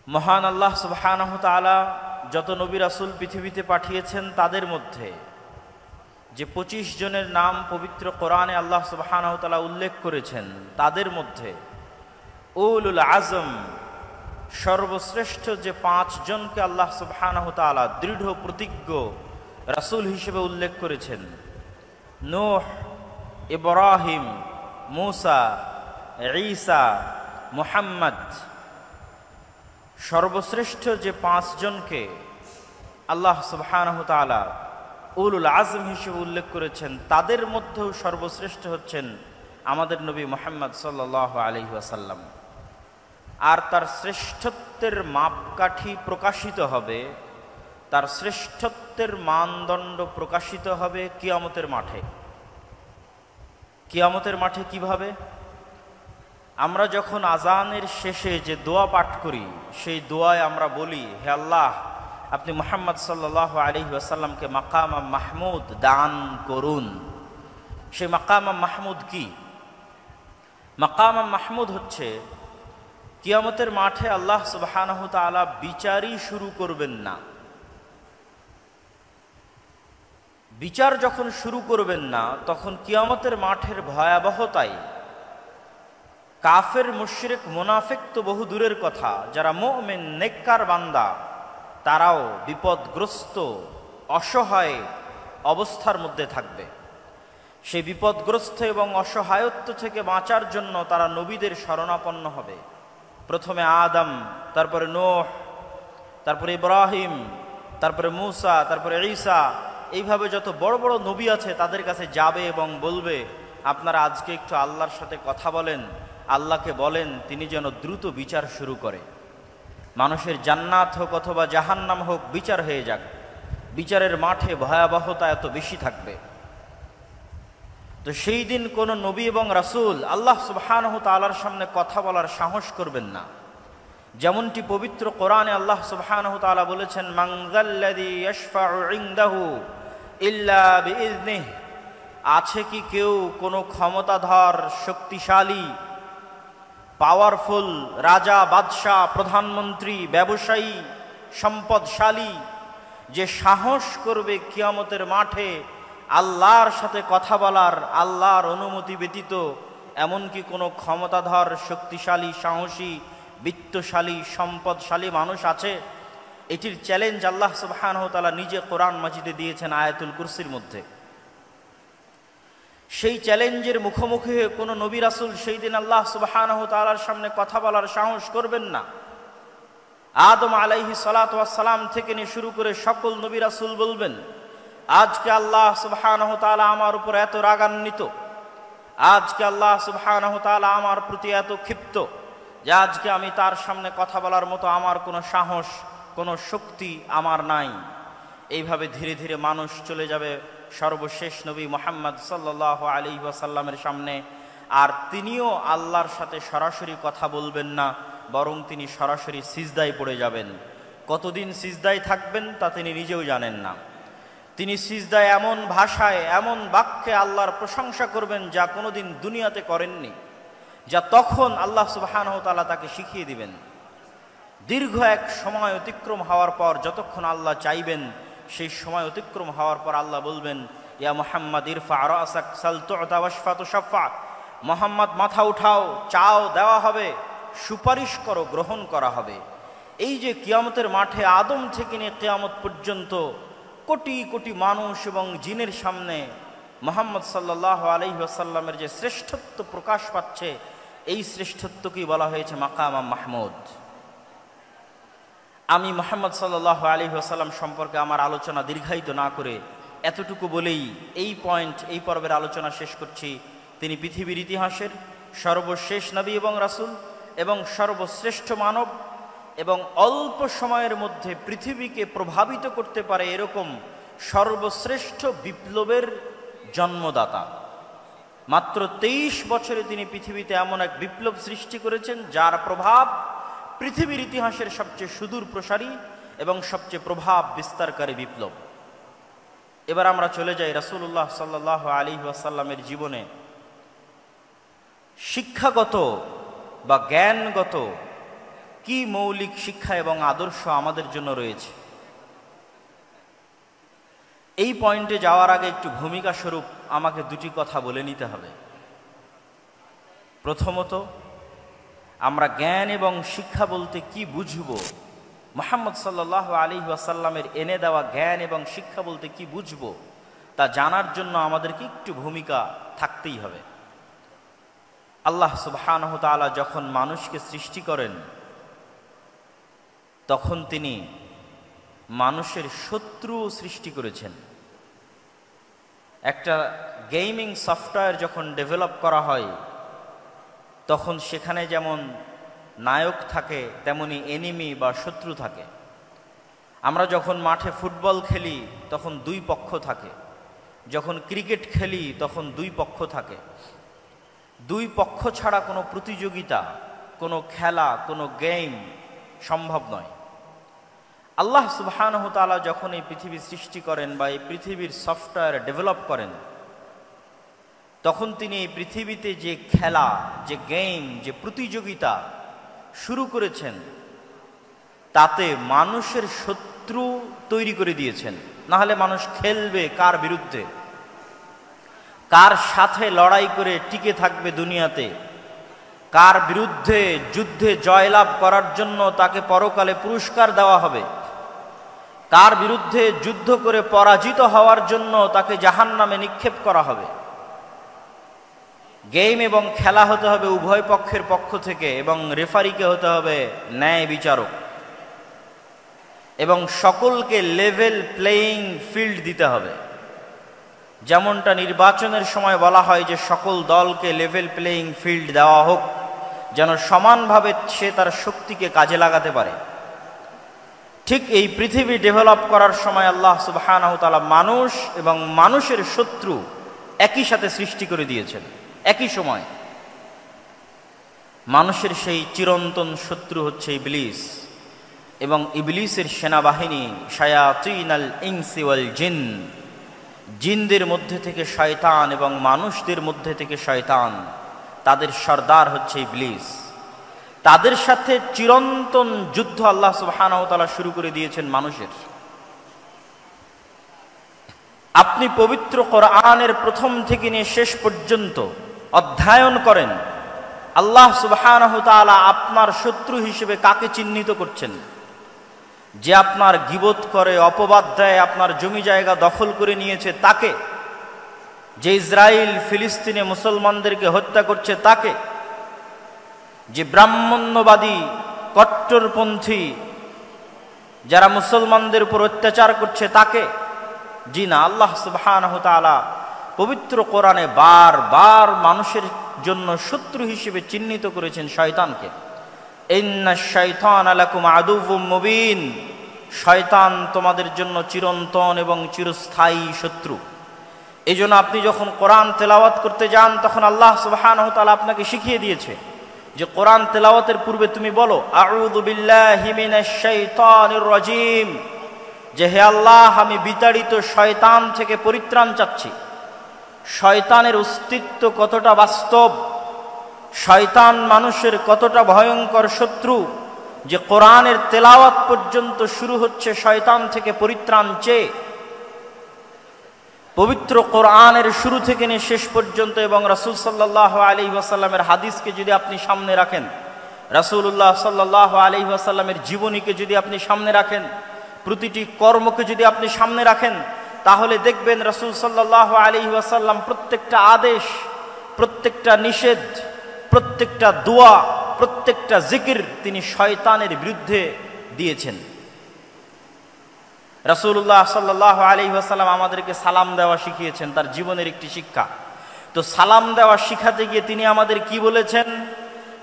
মহান আল্লাহ সুবহানাহু ওয়া তাআলা যত নবী রাসূল পৃথিবীতে পাঠিয়েছেন তাদের মধ্যে যে 25 জনের নাম পবিত্র কোরআনে আল্লাহ সুবহানাহু ওয়া তাআলা উল্লেখ করেছেন, তাদের মধ্যে উলুল আজম সর্বশ্রেষ্ঠ যে 5 জনকে আল্লাহ সুবহানাহু ওয়া তাআলা দৃঢ় প্রতিজ্ঞ রাসূল হিসেবে উল্লেখ করেছেন, নূহ, ইব্রাহিম, মূসা, ঈসা, মুহাম্মদ, সর্বশ্রেষ্ঠ যে 5 জনকে আল্লাহ সুবহানাহু ওয়া তাআলা উলুল আজম হিসেবে উল্লেখ করেছেন, তাদের মধ্যেও সর্বশ্রেষ্ঠ হচ্ছেন আমাদের নবী মুহাম্মদ সাল্লাল্লাহু আলাইহি ওয়াসাল্লাম। আর তার শ্রেষ্ঠত্বের মাপকাঠি প্রকাশিত হবে, তার শ্রেষ্ঠত্বের মানদণ্ড প্রকাশিত হবে কিয়ামতের মাঠে। কিয়ামতের মাঠে কিভাবে? আমরা যখন আজানের শেষে যে দোয়া পাঠ করি, সেই দোয়ায় আমরা বলি, হে আল্লাহ, আপনি মুহাম্মদ সাল্লাল্লাহু আলাইহি ওয়াসাল্লামকে মাকাম মাহমুদ দান করুন। সেই মাকাম মাহমুদ কি? মাকাম মাহমুদ হচ্ছে কিয়ামতের মাঠে আল্লাহ সুবহানাহু ওয়া তাআলা বিচারই শুরু করবেন না। বিচার যখন শুরু করবেন না, তখন কিয়ামতের মাঠের ভয়াবহতায় কাফের, মুশরিক, মুনাফিক তো বহু দূরের কথা, যারা মুমিন নেককার বান্দা তারাও বিপদগ্রস্ত অসহায় অবস্থার মধ্যে থাকবে। সেই বিপদগ্রস্ত এবং অসহায়ত্ব থেকে বাঁচার জন্য তারা নবীদের শরণাপন্ন হবে। প্রথমে আদম, তারপরে নূহ, তারপরে ইব্রাহিম, তারপরে মূসা, তারপরে ঈসা, এইভাবে যত বড় বড় নবী আছে তাদের কাছে যাবে এবং বলবে, আপনারা আজকে একটু আল্লাহর সাথে কথা বলেন, আল্লাহকে বলেন তিনি যেন দ্রুত বিচার শুরু করে। মানুষের জান্নাত হোক অথবা জাহান্নাম হোক, বিচার হয়ে যাক। বিচারের মাঠে ভয়াবহতা এত বেশি থাকবে। তো সেই দিন কোন নবী এবং রাসূল আল্লাহ সুবহানাহু ওয়া তাআলার সামনে কথা বলার সাহস করবেন না। যেমনটি পবিত্র কোরআনে আল্লাহ সুবহানাহু ওয়া তাআলা বলেছেন, মান যাল্লাযী ইয়াশফাউ ইনদাহু ইল্লা বিইজনিহি, আছে কি কেউ কোনো ক্ষমতাধর, শক্তিশালী, পাওয়ারফুল রাজা, বাদশাহ, প্রধানমন্ত্রী, ব্যবসায়ী, সম্পদশালী, যে সাহস করবে কিয়ামতের মাঠে আল্লাহর সাথে কথা বলার, আল্লাহর অনুমতি ব্যতীত? এমনকি কোনো ক্ষমতাধর, শক্তিশালী, সাহসী, বিত্তশালী, সম্পদশালী মানুষ আছে? এটির চ্যালেঞ্জ আল্লাহ সুবহানাহু ওয়া তাআলা নিজে কোরআন মাজিদে দিয়েছেন আয়াতুল কুরসির মধ্যে। সেই চ্যালেঞ্জের মুখোমুখি হয়ে কোনো নবী রাসূল সেই দিন আল্লাহ সুবহানাহু ওয়া তাআলার সামনে কথা বলার সাহস করবেন না। আদম আলাইহিস সালাতু ওয়াস সালাম থেকে নিয়ে শুরু করে সকল নবী রাসূল বলবেন, আজকে আল্লাহ সুবহানাহু ওয়া তাআলা আমার উপর এত রাগান্বিত, আজকে আল্লাহ সুবহানাহু ওয়া তাআলা আমার প্রতি এত ক্ষিপ্ত যে আজকে আমি তার সামনে কথা বলার মতো আমার কোনো সাহস, কোনো শক্তি আমার নাই। এইভাবে ধীরে ধীরে মানুষ চলে যাবে সর্বশেষ নবী মুহাম্মদ সাল্লাল্লাহু আলাইহি ওয়াসাল্লামের সামনে, আর তিনিও আল্লাহর সাথে সরাসরি কথা বলবেন না, বরং তিনি সরাসরি সিজদায় পড়ে যাবেন। কতদিন সিজদায় থাকবেন তা তিনি নিজেও জানেন না। তিনি সিজদায় এমন ভাষায়, এমন বাক্যে আল্লাহর প্রশংসা করবেন যা কোনোদিন দুনিয়াতে করেননি, যা তখন আল্লাহ সুবহানাহু ওয়া তাআলা তাকে শিখিয়ে দিবেন। দীর্ঘ এক সময় অতিক্রম হওয়ার পর যতক্ষণ আল্লাহ চাইবেন, সেই সময় অতিক্রম হওয়ার পর আল্লাহ বলবেন, ইয়া মুহাম্মদ ইরফা রাসাক সাল তু'তা ওয়াশফা তুশাফা, মুহাম্মদ মাথা উঠাও, চাও দেওয়া হবে, সুপারিশ করো গ্রহণ করা হবে। এই যে কিয়ামতের মাঠে আদম থেকে নিয়ে কিয়ামত পর্যন্ত কোটি কোটি মানুষ এবং জিনের সামনে মুহাম্মদ সাল্লাল্লাহু আলাইহি ওয়াসাল্লামের যে শ্রেষ্ঠত্ব প্রকাশ পাচ্ছে, এই শ্রেষ্ঠত্বকেই বলা হয়েছে মাকাম মাহমুদ। আমি মুহাম্মদ সাল্লাল্লাহু আলাইহি ওয়াসাল্লাম সম্পর্কে আমার আলোচনা দীর্ঘায়িত না করে এতটুকু বলেই এই পর্বের আলোচনা শেষ করছি। তিনি পৃথিবীর ইতিহাসের সর্বশেষ নবী এবং রাসূল এবং সর্বশ্রেষ্ঠ মানব, এবং অল্প সময়ের মধ্যে পৃথিবীকে প্রভাবিত করতে পারে এরকম সর্বশ্রেষ্ঠ বিপ্লবের জন্মদাতা। মাত্র 23 বছরে তিনি পৃথিবীতে এমন এক বিপ্লব সৃষ্টি করেছেন যার প্রভাব পৃথিবীর ইতিহাসের সবচেয়ে সুদূর প্রসারী এবং সবচেয়ে প্রভাব বিস্তারকারী বিপ্লব। এবার আমরা চলে যাই রাসূলুল্লাহ সাল্লাল্লাহু আলাইহি ওয়াসাল্লামের জীবনে শিক্ষাগত বা জ্ঞানগত কি মৌলিক শিক্ষা এবং আদর্শ আমাদের জন্য রয়েছে। এই পয়েন্টে যাওয়ার আগে একটু ভূমিকা স্বরূপ আমাকে দুটি কথা বলে নিতে হবে। প্রথমত, আমরা জ্ঞান এবং শিক্ষা বলতে কি বুঝব, মুহাম্মদ সাল্লাল্লাহু আলাইহি ওয়াসাল্লামের এনে দেওয়া জ্ঞান এবং শিক্ষা বলতে কি বুঝব, তা জানার জন্য আমাদেরকে একটু ভূমিকা থাকতেই হবে। আল্লাহ সুবহানাহু ওয়া তাআলা যখন মানুষকে সৃষ্টি করেন, তখন তিনি মানুষের শত্রু সৃষ্টি করেছেন। একটা গেমিং সফটওয়্যার যখন ডেভেলপ করা হয়, তখন সেখানে যেমন নায়ক থাকে, তেমনি এনিমি বা শত্রু থাকে। আমরা যখন মাঠে ফুটবল খেলি, তখন দুই পক্ষ থাকে। যখন ক্রিকেট খেলি, তখন দুই পক্ষ থাকে। দুই পক্ষ ছাড়া কোনো প্রতিযোগিতা, কোনো খেলা, কোনো গেম সম্ভব নয়। আল্লাহ সুবহানাহু ওয়া তাআলা যখন এই পৃথিবী সৃষ্টি করেন বা এই পৃথিবীর সফটওয়্যার ডেভেলপ করেন, তখন তিনি এই পৃথিবীতে যে খেলা, যে গেম, যে প্রতিযোগিতা শুরু করেছেন, তাতে মানুষের শত্রু তৈরি করে দিয়েছেন। না হলে মানুষ খেলবে কার বিরুদ্ধে, কার সাথে লড়াই করে টিকে থাকবে দুনিয়াতে, কার বিরুদ্ধে যুদ্ধে জয়লাভ করার জন্য তাকে পরকালে পুরস্কার দেওয়া হবে, কার বিরুদ্ধে যুদ্ধ করে পরাজিত হওয়ার জন্য তাকে জাহান্নামে নিক্ষেপ করা হবে। গেম এবং খেলা হতে হবে উভয় পক্ষের পক্ষ থেকে, এবং রেফারিকে হতে হবে ন্যায় বিচারক, এবং সকলকে লেভেল প্লেয়িং ফিল্ড দিতে হবে। যেমনটা নির্বাচনের সময় বলা হয় যে সকল দলকে লেভেল প্লেয়িং ফিল্ড দেওয়া হোক, যেন সমানভাবে সে তার শক্তিকে কাজে লাগাতে পারে। ঠিক এই পৃথিবী ডেভেলপ করার সময় আল্লাহ সুবহানাহু ওয়া তাআলা মানুষ এবং মানুষের শত্রু একই সাথে সৃষ্টি করে দিয়েছেন। একই সময় মানুষের সেই চিরন্তন শত্রু হচ্ছে ইবলিস, এবং ইবলিসের সেনাবাহিনী শায়াতিনাল ইনসি ওয়াল জিন, জিনদের মধ্যে থেকে শয়তান এবং মানুষদের মধ্যে থেকে শয়তান, তাদের সর্দার হচ্ছে ইবলিস। তাদের সাথে চিরন্তন যুদ্ধ আল্লাহ সুবহানাহু ওয়া তাআলা শুরু করে দিয়েছেন মানুষের। আপনি পবিত্র কোরআনের প্রথম থেকে নিয়ে শেষ পর্যন্ত অধ্যয়ন করেন, আল্লাহ সুবহানাহু ওয়া তাআলা আপনার শত্রু হিসেবে কাকে চিহ্নিত করছেন। যে আপনার গীবত করে, অপবাদ দেয়, আপনার জমি জায়গা দখল করে নিয়েছে তাকে, যে ইসরায়েল ফিলিস্তিনে মুসলমানদেরকে হত্যা করছে তাকে, যে ব্রাহ্মণ্যবাদী কট্টরপন্থী যারা মুসলমানদের উপর অত্যাচার করছে তাকে। জি না, আল্লাহ সুবহানাহু ওয়া তাআলা পবিত্র কোরআনে বারবার মানুষের জন্য শত্রু হিসেবে চিহ্নিত করেছেন শয়তানকে। ইন্নাশ শাইতানা লাকুম আদুউম মুবিন, শয়তান তোমাদের জন্য চিরন্তন এবং চিরস্থায়ী শত্রু। এই জন্য আপনি যখন কোরআন তেলাওয়াত করতে যান, তখন আল্লাহ সুবহানাহু ওয়া তাআলা আপনাকে শিখিয়ে দিয়েছে যে কোরআন তেলাওয়াতের পূর্বে তুমি বলো আউযু বিল্লাহি মিনাশ শাইতানির রাজিম, যে হে আল্লাহ, আমি বিতাড়িত শয়তান থেকে পরিত্রাণ চাচ্ছি। শয়তানের অস্তিত্ব কতটা বাস্তব, শয়তান মানুষের কতটা ভয়ঙ্কর শত্রু, যে কোরআনের তেলাওয়াত পর্যন্ত শুরু হচ্ছে শয়তান থেকে পরিত্রাণ চেয়ে। পবিত্র কোরআনের শুরু থেকে নিয়ে শেষ পর্যন্ত এবং রাসূল সাল্লাল্লাহু আলাইহি ওয়াসাল্লামের হাদিসকে যদি আপনি সামনে রাখেন, রাসূলুল্লাহ সাল্লাল্লাহু আলাইহি ওয়াসাল্লামের জীবনীকে যদি আপনি সামনে রাখেন, প্রতিটি কর্মকে যদি আপনি সামনে রাখেন, তাহলে দেখবেন রাসূল সাল্লাল্লাহু আলাইহি ওয়াসাল্লাম প্রত্যেকটা আদেশ, প্রত্যেকটা নিষেধ, প্রত্যেকটা দোয়া, প্রত্যেকটা জিকির তিনি শয়তানের বিরুদ্ধে দিয়েছেন। রাসূলুল্লাহ সাল্লাল্লাহু আলাইহি ওয়াসাল্লাম আমাদেরকে সালাম দেওয়া শিখিয়েছেন, তার জীবনের একটি শিক্ষা। তো সালাম দেওয়া শিখাতে গিয়ে তিনি আমাদের কি বলেছেন?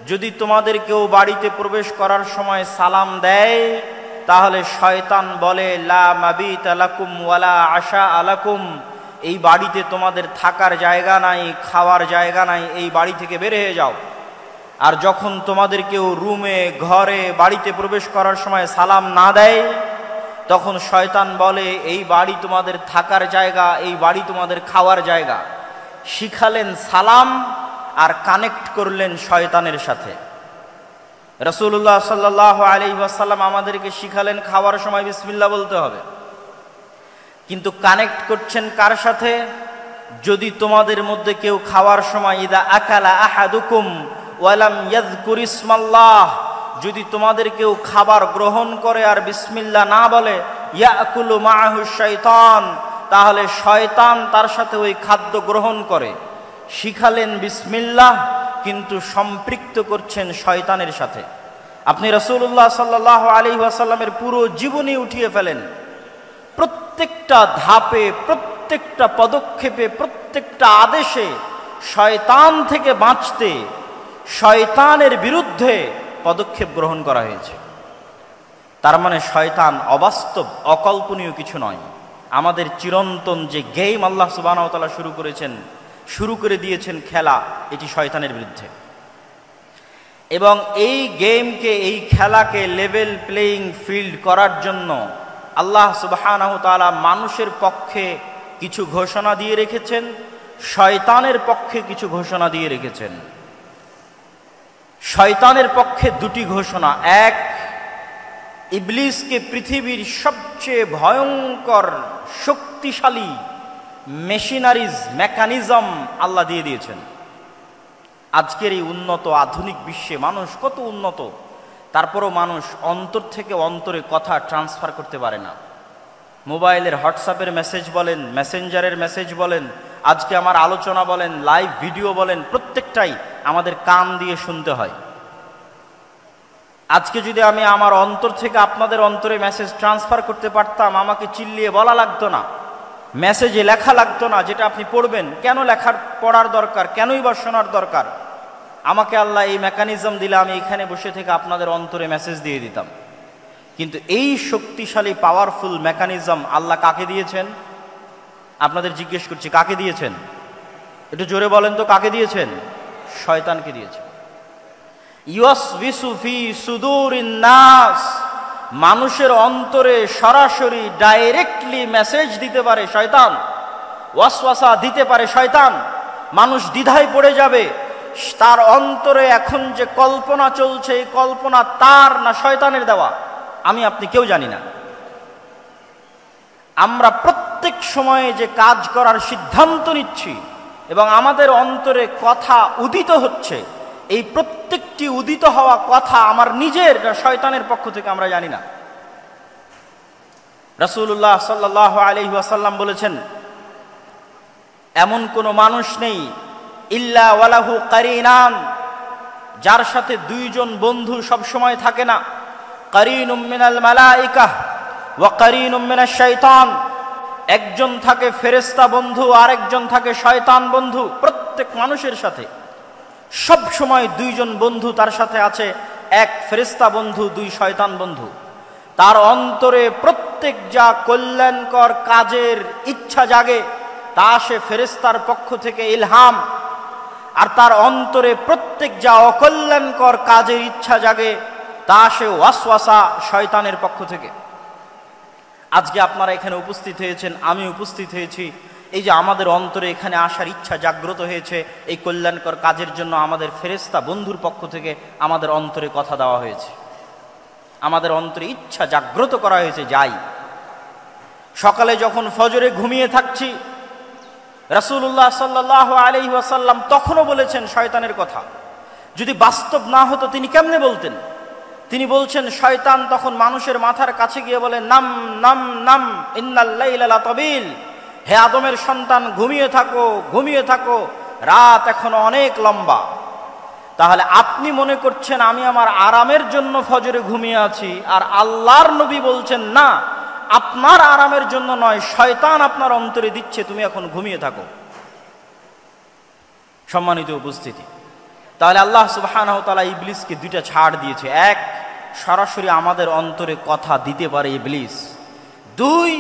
যদি তোমাদের কেউ বাড়িতে প্রবেশ করার সময় সালাম দেয়, তাহলে শয়তান বলে লা মাবিতা লাকুম ওয়ালা আশা আলাকুম, এই বাড়িতে তোমাদের থাকার জায়গা নাই, খাওয়ার জায়গা নাই, এই বাড়ি থেকে বের হয়ে যাও। আর যখন তোমাদের কেউ রুমে, ঘরে, বাড়িতে প্রবেশ করার সময় সালাম না দেয়, তখন শয়তান বলে এই বাড়ি তোমাদের থাকার জায়গা, এই বাড়ি তোমাদের খাওয়ার জায়গা। শিখালেন সালাম আর কানেক্ট করলেন শয়তানের সাথে। রাসূলুল্লাহ সাল্লাল্লাহু আলাইহি ওয়াসাল্লাম আমাদেরকে শিখালেন খাওয়ার সময় বিসমিল্লাহ বলতে হবে, কিন্তু কানেক্ট করছেন কার সাথে? যদি তোমাদের মধ্যে কেউ খাওয়ার সময় ইদা আকালা আহাদুকুম ওয়ালাম ইয়াযকুর ইসমাল্লাহ, যদি তোমাদের কেউ খাবার গ্রহণ করে আর বিসমিল্লাহ না বলে, ইয়াকুলু মাআহু শাইতান, তাহলে শয়তান তার সাথে ওই খাদ্য গ্রহণ করে। শিখালেন বিসমিল্লাহ, কিন্তু সম্পৃক্ত করছেন শয়তানের সাথে। আপনি রাসূলুল্লাহ সাল্লাল্লাহু আলাইহি ওয়াসাল্লামের পুরো জীবনী উঠিয়ে ফেলেন, প্রত্যেকটা ধাপে, প্রত্যেকটা পদক্ষেপে, প্রত্যেকটা আদেশে শয়তান থেকে বাঁচতে, শয়তানের বিরুদ্ধে পদক্ষেপ গ্রহণ করা হয়েছে। তার মানে শয়তান অবাস্তব, অকল্পনীয় কিছু নয়। আমাদের চিরন্তন যে গেম আল্লাহ সুবহানাহু ওয়া তাআলা শুরু করে দিয়েছেন খেলা, এটি শয়তানের বিরুদ্ধে। এবং এই গেমকে, এই খেলাকে লেভেল প্লেয়িং ফিল্ড করার জন্য আল্লাহ সুবহানাহু ওয়া তাআলা মানুষের পক্ষে কিছু ঘোষণা দিয়ে রেখেছেন, শয়তানের পক্ষে কিছু ঘোষণা দিয়ে রেখেছেন। শয়তানের পক্ষে দুটি ঘোষণা। এক, ইবলিসকে পৃথিবীর সবচেয়ে ভয়ঙ্কর শক্তিশালী মেকানিজম আল্লাহ দিয়ে দিয়েছেন। আজকের এই উন্নত আধুনিক বিশ্বে মানুষ কত উন্নত, তারপরও মানুষ অন্তর থেকে অন্তরে কথা ট্রান্সফার করতে পারে না। মোবাইলের হোয়াটসঅ্যাপের মেসেজ বলেন, মেসেঞ্জারের মেসেজ বলেন, আজকে আমার আলোচনা বলেন, লাইভ ভিডিও বলেন, প্রত্যেকটাই আমাদের কান দিয়ে শুনতে হয়। আজকে যদি আমি আমার অন্তর থেকে আপনাদের অন্তরে মেসেজ ট্রান্সফার করতে পারতাম, আমাকে চিল্লিয়ে বলা লাগতো না, মেসেজে লেখা লাগতো না যেটা আপনি পড়বেন। কেন পড়ার দরকার? কেনই বা শোনার দরকার? আমাকে আল্লাহ এই মেকানিজম দিলে আমি এখানে বসে থেকে আপনাদের অন্তরে মেসেজ দিয়ে দিতাম। কিন্তু এই শক্তিশালী পাওয়ারফুল মেকানিজম আল্লাহ কাকে দিয়েছেন? আপনাদের জিজ্ঞেস করছি, কাকে দিয়েছেন? একটু জোরে বলেন তো, কাকে দিয়েছেন? শয়তানকে দিয়েছেন। ইউসবিসু ফি সুদুরিন নাস, মানুষের অন্তরে সরাসরি ডাইরেক্টলি মেসেজ দিতে পারে শয়তান, ওয়াসওয়াসা দিতে পারে শয়তান। মানুষ দ্বিধায় পড়ে যাবে, তার অন্তরে এখন যে কল্পনা চলছে, এই কল্পনা তার না শয়তানের দেওয়া, আমি আপনি কেউ জানি না। আমরা প্রত্যেক সময়ে যে কাজ করার সিদ্ধান্ত নিচ্ছি এবং আমাদের অন্তরে কথা উদিত হচ্ছে, এই প্রত্যেকটি উদিত হওয়া কথা আমার নিজের না শয়তানের পক্ষ থেকে আমরা জানি না। রাসূলুল্লাহ সাল্লাল্লাহু আলাইহি ওয়াসাল্লাম বলেছেন, এমন কোনো মানুষ নেই ইল্লা ওয়ালাহু কারিনান, যার সাথে দুইজন বন্ধু সব সময় থাকে না। কারিনুম মিনাল মালাইকাহ ওয়া কারিনুম মিনাশ শাইতান, একজন থাকে ফেরেশতা বন্ধু, আরেকজন থাকে শয়তান বন্ধু। প্রত্যেক মানুষের সাথে সব সময় দুইজন বন্ধু তার সাথে আছে, এক ফেরেশতা বন্ধু, দুই শয়তান বন্ধু। তার অন্তরে প্রত্যেক যা কল্যাণকর কাজের ইচ্ছা জাগে তা সে ফেরেশতার পক্ষ থেকে ইলহাম, আর তার অন্তরে প্রত্যেক যা অকল্যাণকর কাজের ইচ্ছা জাগে তা সে ওয়াসওয়াসা, শয়তানের পক্ষ থেকে। আজকে আপনারা এখানে উপস্থিত হয়েছেন, আমি উপস্থিত হয়েছি, এই যে আমাদের অন্তরে এখানে আসার ইচ্ছা জাগ্রত হয়েছে, এই কল্যাণকর কাজের জন্য আমাদের ফেরেশতা বন্ধুর পক্ষ থেকে আমাদের অন্তরে কথা দেওয়া হয়েছে, আমাদের অন্তরে ইচ্ছা জাগ্রত করা হয়েছে। যাই সকালে যখন ফজরে ঘুমিয়ে থাকছি, রাসূলুল্লাহ সাল্লাল্লাহু আলাইহি ওয়াসাল্লাম তখনও বলেছেন শয়তানের কথা। যদি বাস্তব না হতো তিনি কেমনে বলতেন? তিনি বলছেন, শয়তান তখন মানুষের মাথার কাছে গিয়ে বলে, নাম নাম নাম ইন্নাল লাইলা লাতাবিল, হে আদমের সন্তান ঘুমিয়ে থাকো, ঘুমিয়ে থাকো, রাত এখনো অনেক লম্বা। তাহলে আপনি মনে করছেন আমি আমার আরামের জন্য ফজরে ঘুমিয়ে আছি, আর আল্লাহর নবী বলছেন না, আপনার আরামের জন্য নয়, শয়তান আপনার অন্তরে দিচ্ছে তুমি এখন ঘুমিয়ে থাকো। সম্মানিত উপস্থিতি, তাহলে আল্লাহ সুবহানাহু ওয়া তাআলা ইবলিসকে দুইটা ছাড় দিয়েছে। এক, সরাসরি আমাদের অন্তরে কথা দিতে পারে ইবলিস। দুই,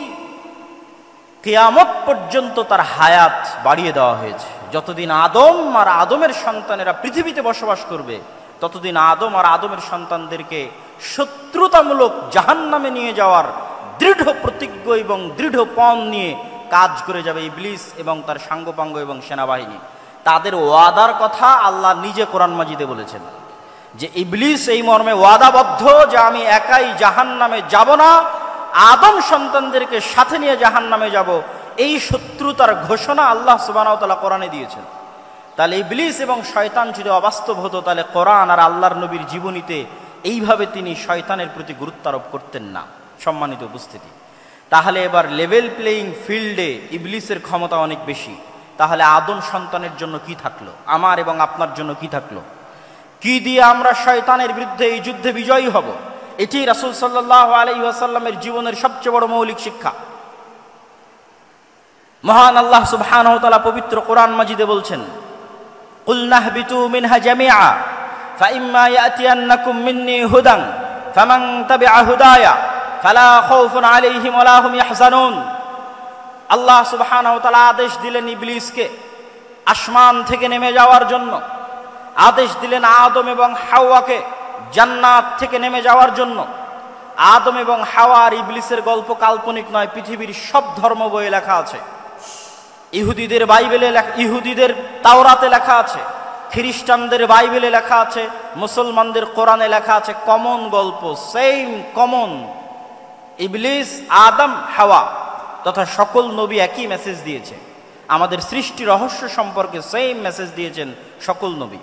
কিয়ামত পর্যন্ত তার হায়াত বাড়িয়ে দেওয়া হয়েছে। যতদিন আদম আর আদমের সন্তানেরা পৃথিবীতে বসবাস করবে, ততদিন আদম আর আদমের সন্তানদেরকে শত্রুতামূলক জাহান্নামে নিয়ে যাওয়ার দৃঢ় প্রতিজ্ঞ এবং দৃঢ় পণ নিয়ে কাজ করে যাবে ইবলিস এবং তার সাঙ্গপাঙ্গ এবং সেনাবাহিনী। তাদের ওয়াদার কথা আল্লাহ নিজে কোরআন মাজিদে বলেছেন, যে ইবলিস এই মর্মে ওয়াদাবদ্ধ যে আমি একাই জাহান্নামে যাব না, আদম সন্তানদেরকে সাথে নিয়ে জাহান্নামে যাব, এই শত্রুতার ঘোষণা আল্লাহ সুবহানাহু ওয়া তাআলা কোরআনে দিয়েছেন। তাহলে ইবলিস এবং শয়তান যদি অবাস্তব হতো, তাহলে কোরআন আর আল্লাহর নবীর জীবনীতে এইভাবে তিনি শয়তানের প্রতি গুরুত্ব আরোপ করতেন না। সম্মানিত উপস্থিতি, তাহলে এবার লেভেল প্লেয়িং ফিল্ডে ইবলিসের ক্ষমতা অনেক বেশি। তাহলে আদম সন্তানের জন্য কি থাকলো, আমার এবং আপনার জন্য কি থাকলো? কি দিয়ে আমরা শয়তানের বিরুদ্ধে এই যুদ্ধে বিজয়ী হব? এটি রাসূল সাল্লাল্লাহু আলাইহি ওয়াসাল্লামের জীবনের সবচেয়ে বড় মৌলিক শিক্ষা। মহান আল্লাহ সুবহানাহু ওয়া তাআলা পবিত্র কোরআন মাজিদে বলছেন, কুল নাহবিতু মিনহা জামিআ ফাইম্মা ইয়াতিয়ান্নাকুম মিন্নী হুদান ফামান তাবিআ হুদায়া ফালা খাউফুন আলাইহিম ওয়ালা হুম ইয়াহজানুন। আল্লাহ সুবহানাহু ওয়া তাআলা আদেশ দিলেন ইবলিসকে আসমান থেকে নেমে যাওয়ার জন্য, আদেশ দিলেন আদম এবং হাওয়াকে জান্নাত থেকে নেমে যাওয়ার জন্য। আদম এবং হাওয়া আর ইবলিসের গল্প কাল্পনিক নয়, পৃথিবীর সব ধর্ম বইয়ে লেখা আছে। ইহুদিদের বাইবেলে, ইহুদিদের তাওরাতে লেখা আছে, খ্রিস্টানদের বাইবেলে লেখা আছে, মুসলমানদের কোরআনে লেখা আছে। কমন গল্প, সেম কমন। ইবলিস, আদম, হাওয়া তথা সকল নবী একই মেসেজ দিয়েছে। আমাদের সৃষ্টি রহস্য সম্পর্কে সেম মেসেজ দিয়েছেন সকল নবী।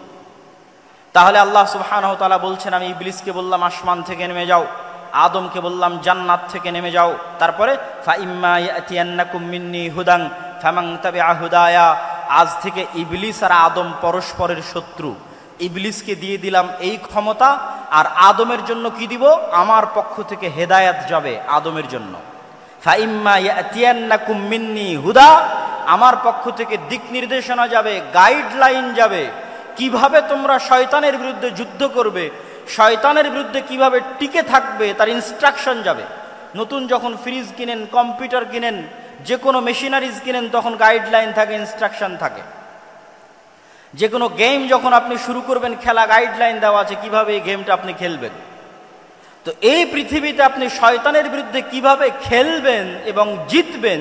তাহলে আল্লাহ সুবহানাহু ওয়া তাআলা বলছেন, আমি ইবলিসকে বললাম আসমান থেকে নেমে যাও, আদমকে বললাম জান্নাত থেকে নেমে যাও। তারপরে ফাইম্মা ইয়াতিয়ান্নাকুম মিন্নী হুদান ফামান তাবিআ হুদায়া, আজ থেকে ইবলিস আর আদম পরস্পরের শত্রু। ইবলিসকে দিয়ে দিলাম এই ক্ষমতা, আর আদমের জন্য কি দিব? আমার পক্ষ থেকে হেদায়েত যাবে আদমের জন্য। ফাইম্মা ইয়াতিয়ান্নাকুম মিন্নী হুদা, আমার পক্ষ থেকে দিক নির্দেশনা যাবে, গাইডলাইন যাবে, কিভাবে তোমরা শয়তানের বিরুদ্ধে যুদ্ধ করবে, শয়তানের বিরুদ্ধে কিভাবে টিকে থাকবে তার ইনস্ট্রাকশন যাবে। নতুন যখন ফ্রিজ কিনেন, কম্পিউটার কিনেন, যে কোনো মেশিনারিজ কিনেন, তখন গাইডলাইন থাকে, ইনস্ট্রাকশন থাকে। যে কোনো গেম যখন আপনি শুরু করবেন খেলা, গাইডলাইন দেওয়া আছে কিভাবে এই গেমটা আপনি খেলবেন। তো এই পৃথিবীতে আপনি শয়তানের বিরুদ্ধে কিভাবে খেলবেন এবং জিতবেন,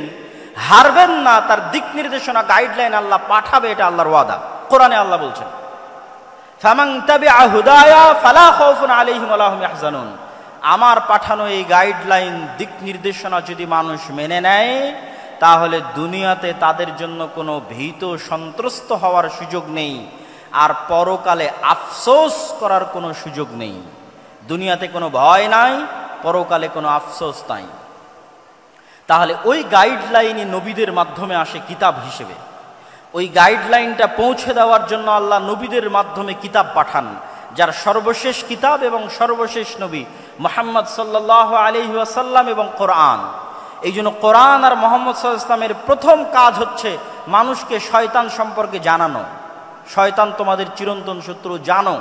হারবেন না, তার দিক নির্দেশনা, গাইডলাইন আল্লাহ পাঠাবে, এটা আল্লাহর ওয়াদা। কোরআনে আল্লাহ বলছেন, ফামান তাবিআ হুদায়া ফালা খাউফুন আলাইহিম ওয়ালা হুম ইয়াহজানুন। আমার পাঠানো এই গাইডলাইন, দিক নির্দেশনা যদি মানুষ মেনে নেয়, তাহলে দুনিয়াতে তাদের জন্য কোনো ভীত সন্ত্রস্ত হওয়ার সুযোগ নেই, আর পরকালে আফসোস করার কোনো সুযোগ নেই। দুনিয়াতে কোনো ভয় নাই, পরকালে কোনো আফসোস নাই। তাহলে ওই গাইডলাইনই নবীদের মাধ্যমে আসে কিতাব হিসেবে। ওই গাইডলাইনটা পৌঁছে দেওয়ার জন্য আল্লাহ নবীদের মাধ্যমে কিতাব পাঠান, যার সর্বশেষ কিতাব এবং সর্বশেষ নবী মুহাম্মদ সাল্লাল্লাহু আলাইহি ওয়াসাল্লাম এবং কোরআন। এই জন্য কোরআন আর মুহাম্মদ সাল্লাল্লাহু আলাইহি ওয়াসাল্লামের প্রথম কাজ হচ্ছে মানুষকে শয়তান সম্পর্কে জানানো। শয়তান তোমাদের চিরন্তন শত্রু, জানো,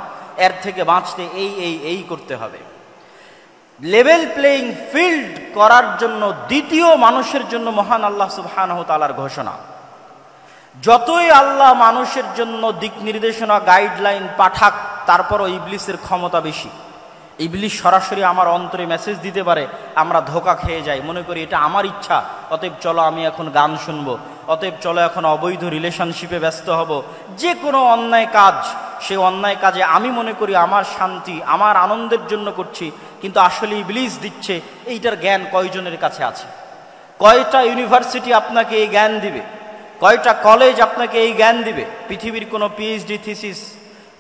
এর থেকে বাঁচতে এই করতে হবে। লেভেল প্লেইং ফিল্ড করার জন্য দ্বিতীয় মানুষের জন্য মহান আল্লাহ সুবহানাহু ওয়া তাআলার ঘোষণা। যতই আল্লাহ মানুষের জন্য দিক নির্দেশনা, গাইডলাইন পাঠাক, তারপরও ইবলিসের ক্ষমতা বেশি। ইবলিস সরাসরি আমার অন্তরে মেসেজ দিতে পারে, আমরা ধোঁকা খেয়ে যাই, মনে করি এটা আমার ইচ্ছা, অতএব চলো আমি এখন গান শুনবো, অতএব চলো এখন অবৈধ রিলেশনশিপে ব্যস্ত হব। যে কোনো অন্যায় কাজ, সেই অন্যায় কাজে আমি মনে করি আমার শান্তি, আমার আনন্দের জন্য করছি, কিন্তু আসলে ইবলিস দিচ্ছে। এইটার জ্ঞান কয়জনের কাছে আছে? কয়টা ইউনিভার্সিটি আপনাকে এই জ্ঞান দিবে? কয়টা কলেজ আপনাকে এই জ্ঞান দিবে? পৃথিবীর কোনো পিএইচডি থিসিস,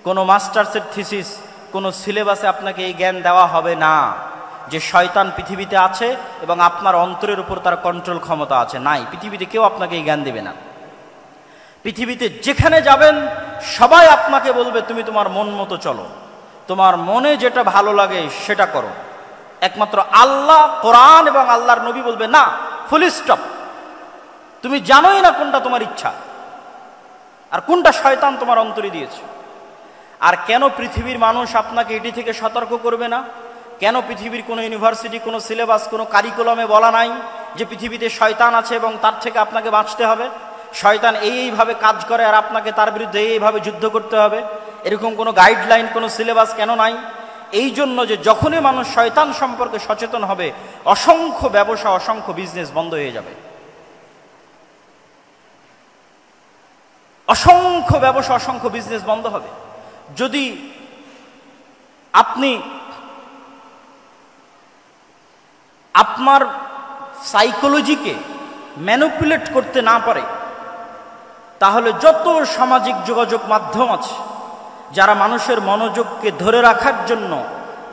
কোনো মাস্টার্সের থিসিস, কোনো সিলেবাসে আপনাকে এই জ্ঞান দেওয়া হবে না যে শয়তান পৃথিবীতে আছে এবং আপনার অন্তরের উপর তার কন্ট্রোল ক্ষমতা আছে। নাই, পৃথিবীতে কেউ আপনাকে এই জ্ঞান দেবে না। পৃথিবীতে যেখানে যাবেন সবাই আপনাকে বলবে তুমি তোমার মন মতো চলো, তোমার মনে যেটা ভালো লাগে সেটা করো। একমাত্র আল্লাহ, কোরআন এবং আল্লাহর নবী বলবে না, ফুল স্টপ। তুমি জানোই না কোনটা তোমার ইচ্ছা আর কোনটা শয়তান তোমার অন্তরে দিয়েছে। আর কেন পৃথিবীর মানুষ আপনাকে এটি থেকে সতর্ক করবে না? কেন পৃথিবীর কোনো ইউনিভার্সিটি, কোনো সিলেবাস, কোনো কারিকুলামে বলা নাই যে পৃথিবীতে শয়তান আছে এবং তার থেকে আপনাকে বাঁচতে হবে? শয়তান এইভাবে কাজ করে আর আপনাকে তার বিরুদ্ধে এইভাবে যুদ্ধ করতে হবে, এরকম কোনো গাইডলাইন, কোনো সিলেবাস কেন নাই? এই জন্য যে যখনই মানুষ শয়তান সম্পর্কে সচেতন হবে, অসংখ্য ব্যবসা, অসংখ্য বিজনেস বন্ধ হয়ে যাবে। অসংখ্য ব্যবসা, অসংখ্য বিজনেস বন্ধ হবে। যদি আপনি আপনার সাইকোলজিকে ম্যানিপুলেট করতে না পারে, তাহলে যত সামাজিক যোগাযোগ মাধ্যম আছে যারা মানুষের মনোযোগকে ধরে রাখার জন্য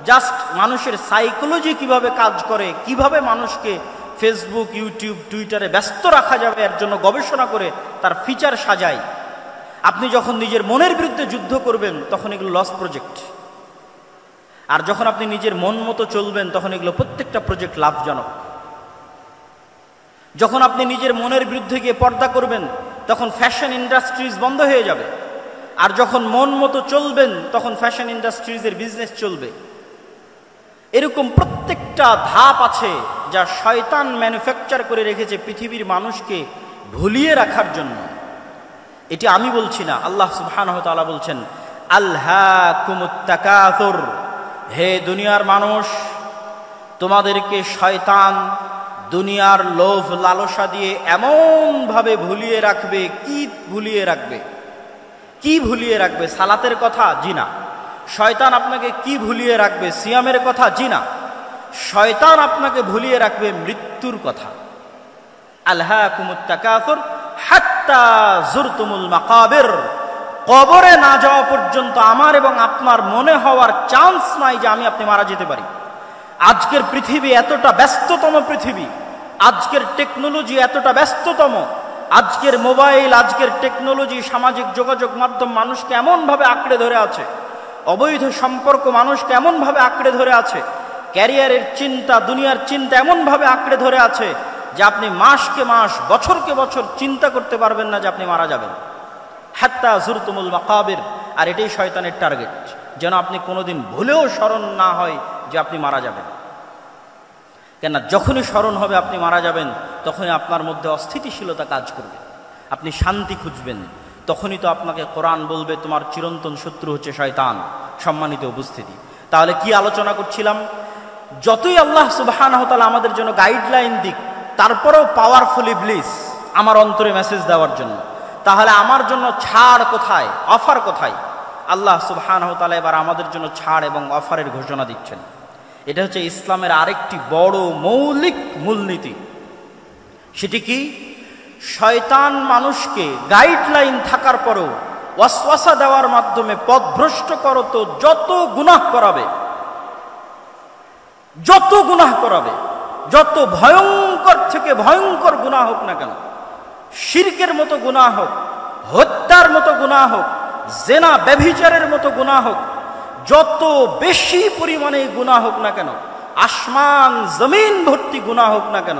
জাস্ট মানুষের সাইকোলজি কিভাবে কাজ করে, কিভাবে মানুষকে ফেসবুক, ইউটিউব, টুইটারে ব্যস্ত রাখা যাবে এর জন্য গবেষণা করে তার ফিচার সাজায়, আপনি যখন নিজের মনের বিরুদ্ধে যুদ্ধ করবেন তখন এগুলো লস প্রজেক্ট। আর যখন আপনি নিজের মন মতো চলবেন তখন এগুলো প্রত্যেকটা প্রজেক্ট লাভজনক। যখন আপনি নিজের মনের বিরুদ্ধে গিয়ে পর্দা করবেন তখন ফ্যাশন ইন্ডাস্ট্রিজ বন্ধ হয়ে যাবে, আর যখন মন মতো চলবেন তখন ফ্যাশন ইন্ডাস্ট্রিজের বিজনেস চলবে। এরকম প্রত্যেকটা ধাপ আছে যা শয়তান ম্যানুফ্যাকচার করে রেখেছে পৃথিবীর মানুষকে ভুলিয়ে রাখার জন্য। এটি আমি বলছি না, আল্লাহ সুবহানাহু ওয়া তাআলা বলছেন, আলহাকুমুত তাকাসুর, হে দুনিয়ার মানুষ, তোমাদেরকে শয়তান দুনিয়ার লোভ লালসা দিয়ে এমন ভাবে ভুলিয়ে রাখবে। কি ভুলিয়ে রাখবে? কি ভুলিয়ে রাখবে? সালাতের কথা? জি না। শয়তান আপনাকে কি ভুলিয়ে রাখবে? সিয়ামের কথা? জি না। শয়তান আপনাকে ভুলিয়ে রাখবে মৃত্যুর কথা। আলহাকুমুত তাকাসুর হাত্তা যুরতুমুল মাকাবির, কবরে না যাওয়া পর্যন্ত আমার এবং আপনার মনে হওয়ার চান্স নাই যে আমি আপনি মারা যেতে পারি। আজকের পৃথিবী এতটা ব্যস্ততম পৃথিবী, আজকের টেকনোলজি এতটা ব্যস্ততম, আজকের মোবাইল, আজকের টেকনোলজি, সামাজিক যোগাযোগ মাধ্যম মানুষকে এমনভাবে আঁকড়ে ধরে আছে, অবৈধ সম্পর্ক মানুষকে এমনভাবে আঁকড়ে ধরে আছে, ক্যারিয়ারের চিন্তা, দুনিয়ার চিন্তা এমনভাবে আঁকড়ে ধরে আছে যে আপনি মাসকে মাস, বছরকে বছর চিন্তা করতে পারবেন না যে আপনি মারা যাবেন। হাত্তা যুরতুমুল মাকাবির। আর এটাই শয়তানের টার্গেট, যেন আপনি কোনোদিন ভুলেও স্মরণ না হয় যে আপনি মারা যাবেন। কেননা যখনই স্মরণ হবে আপনি মারা যাবেন, তখনই আপনার মধ্যে অস্থিতিশীলতা কাজ করবে, আপনি শান্তি খুঁজবেন। তখনই তো আপনাকে কোরআন বলবে তোমার চিরন্তন শত্রু হচ্ছে শয়তান। সম্মানিত উপস্থিতি, তাহলে কি আলোচনা করছিলাম? যতই আল্লাহ সুবহানাহু ওয়া তাআলা আমাদের জন্য গাইডলাইন দিক, তারপরেও পাওয়ারফুল ইবলিস আমার অন্তরে মেসেজ দেওয়ার জন্য। তাহলে আমার জন্য ছাড় কোথায়, অফার কোথায়? আল্লাহ সুবহানাহু ওয়া তাআলা এবার আমাদের জন্য ছাড় এবং অফারের ঘোষণা দিচ্ছেন। এটা হচ্ছে ইসলামের আরেকটি বড় মৌলিক মূলনীতি। সেটি কি? শয়তান মানুষকে গাইডলাইন থাকার পরেও ওয়াসওয়াসা দেওয়ার মাধ্যমে পথভ্রষ্ট করতো যত গুনাহ করাবে, যত গুনাহ করাবে, যত ভয়ঙ্কর থেকে ভয়ঙ্কর গুনাহ হোক না কেন, শিরকের মতো গুনাহ হোক, হত্যার মতো গুনাহ হোক, জেনা ব্যভিচারের মতো গুনাহ হোক, যত বেশি পরিমাণে গুনাহ হোক না কেন, আসমান জমিন ভর্তি গুনাহ হোক না কেন,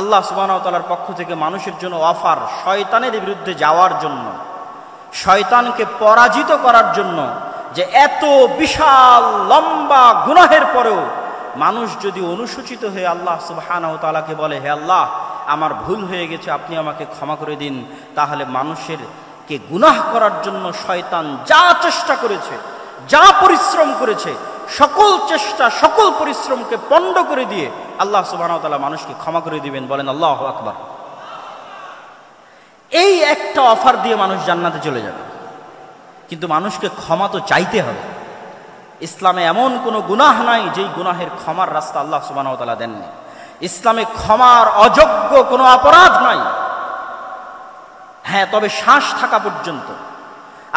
আল্লাহ সুবহানাহু ওয়া তাআলার পক্ষ থেকে মানুষের জন্য অফার শয়তানের বিরুদ্ধে যাওয়ার জন্য, শয়তানকে পরাজিত করার জন্য। যে এত বিশাল লম্বা গুনাহের পরেও মানুষ যদি অনুসূচিত হয়ে আল্লাহ সুবহানাহু ওয়া তাআলাকে বলে, হে আল্লাহ আমার ভুল হয়ে গেছে, আপনি আমাকে ক্ষমা করে দিন, তাহলে মানুষের কে গুনাহ করার জন্য শয়তান যা চেষ্টা করেছে, যা পরিশ্রম করেছে, সকল চেষ্টা, সকল পরিশ্রমকে পণ্ড করে দিয়ে আল্লাহ সুবহানাহু ওয়া তাআলা মানুষকে ক্ষমা করে দিবেন। বলেন আল্লাহু আকবার। এই একটা অফার দিয়ে মানুষ জান্নাতে চলে যাবে, কিন্তু মানুষকে ক্ষমা তো চাইতে হবে। ইসলামে এমন কোনো গুনাহ নাই যেই গুনাহের ক্ষমার রাস্তা আল্লাহ সুবহানাহু ওয়া তাআলা দেননি। ইসলামে ক্ষমার অযোগ্য কোনো অপরাধ নাই। হ্যাঁ, তবে শ্বাস থাকা পর্যন্ত।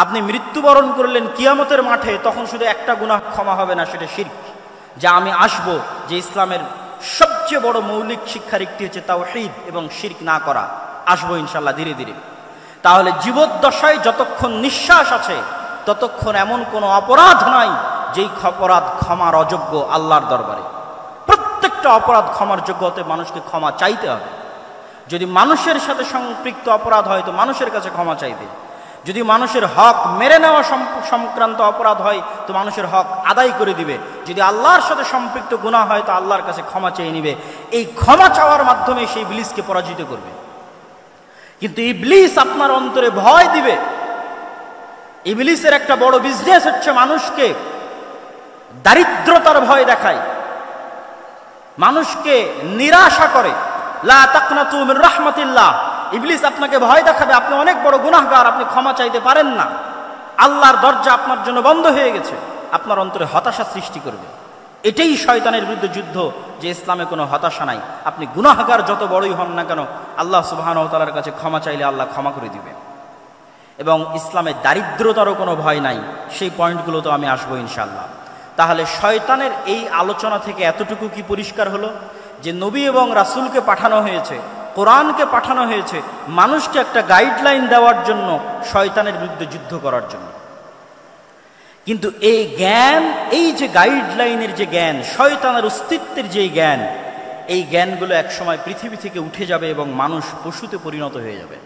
আপনি মৃত্যুবরণ করলেন কিয়ামতের মাঠে, তখন শুধু একটা গুনাহ ক্ষমা হবে না, সেটা শিরক। যা আমি আসবো, যে ইসলামের সবচেয়ে বড় মৌলিক শিক্ষার একটি হচ্ছে তাওহীদ এবং শিরক না করা। আসবো ইনশাআল্লাহ ধীরে ধীরে। তাহলে জীবদ্দশায় যতক্ষণ নিঃশ্বাস আছে ততক্ষণ এমন কোনো অপরাধ নাই যেই অপরাধ ক্ষমার অযোগ্য আল্লাহর দরবারে। প্রত্যেকটা অপরাধ ক্ষমার যোগ্যতে মানুষকে ক্ষমা চাইতে হবে। যদি মানুষের সাথে সম্পৃক্ত অপরাধ হয় তো মানুষের কাছে ক্ষমা চাইবে। যদি মানুষের হক মেরে নেওয়া সংক্রান্ত অপরাধ হয় তো মানুষের হক আদায় করে দিবে। যদি আল্লাহর সাথে সম্পৃক্ত গুনাহ হয় তো আল্লাহর কাছে ক্ষমা চেয়ে নিবে। এই ক্ষমা চাওয়ার মাধ্যমে সেই ইবলিসকে পরাজিত করবে। কিন্তু ইবলিস আপনার অন্তরে ভয় দিবে। ইবলিসের একটা বড় বিজনেস হচ্ছে মানুষকে দারিদ্রতার ভয় দেখায়, মানুষকে নিরাশা করে। লা তাকনাতু মির রাহমাতিল্লাহ। ইবলিস আপনাকে ভয় দেখাবে আপনি অনেক বড় গুনাহগার, আপনি ক্ষমা চাইতে পারেন না, আল্লাহর দরজা আপনার জন্য বন্ধ হয়ে গেছে। আপনার অন্তরে হতাশা সৃষ্টি করবে। এটাই শয়তানের বিরুদ্ধে যুদ্ধ, যে ইসলামে কোনো হতাশা নাই। আপনি গুনাহগার যত বড়ই হন না কেন, আল্লাহ সুবহানাহু ওয়া তাআলার কাছে ক্ষমা চাইলে আল্লাহ ক্ষমা করে দিবে। এবং ইসলামে দারিদ্রতারও কোনো ভয় নাই, সেই পয়েন্টগুলো তো আমি আসবো ইনশাআল্লাহ। তাহলে শয়তানের এই আলোচনা থেকে এতটুকু কি পরিষ্কার হলো যে নবী এবং রাসূলকে পাঠানো হয়েছে, কোরআনকে পাঠানো হয়েছে মানুষকে একটা গাইডলাইন দেওয়ার জন্য, শয়তানের বিরুদ্ধে যুদ্ধ করার জন্য। কিন্তু এই জ্ঞান, এই যে গাইডলাইনের যে জ্ঞান, শয়তানের অস্তিত্বের যে জ্ঞান, এই জ্ঞানগুলো একসময় পৃথিবী থেকে উঠে যাবে এবং মানুষ পশুতে পরিণত হয়ে যাবে।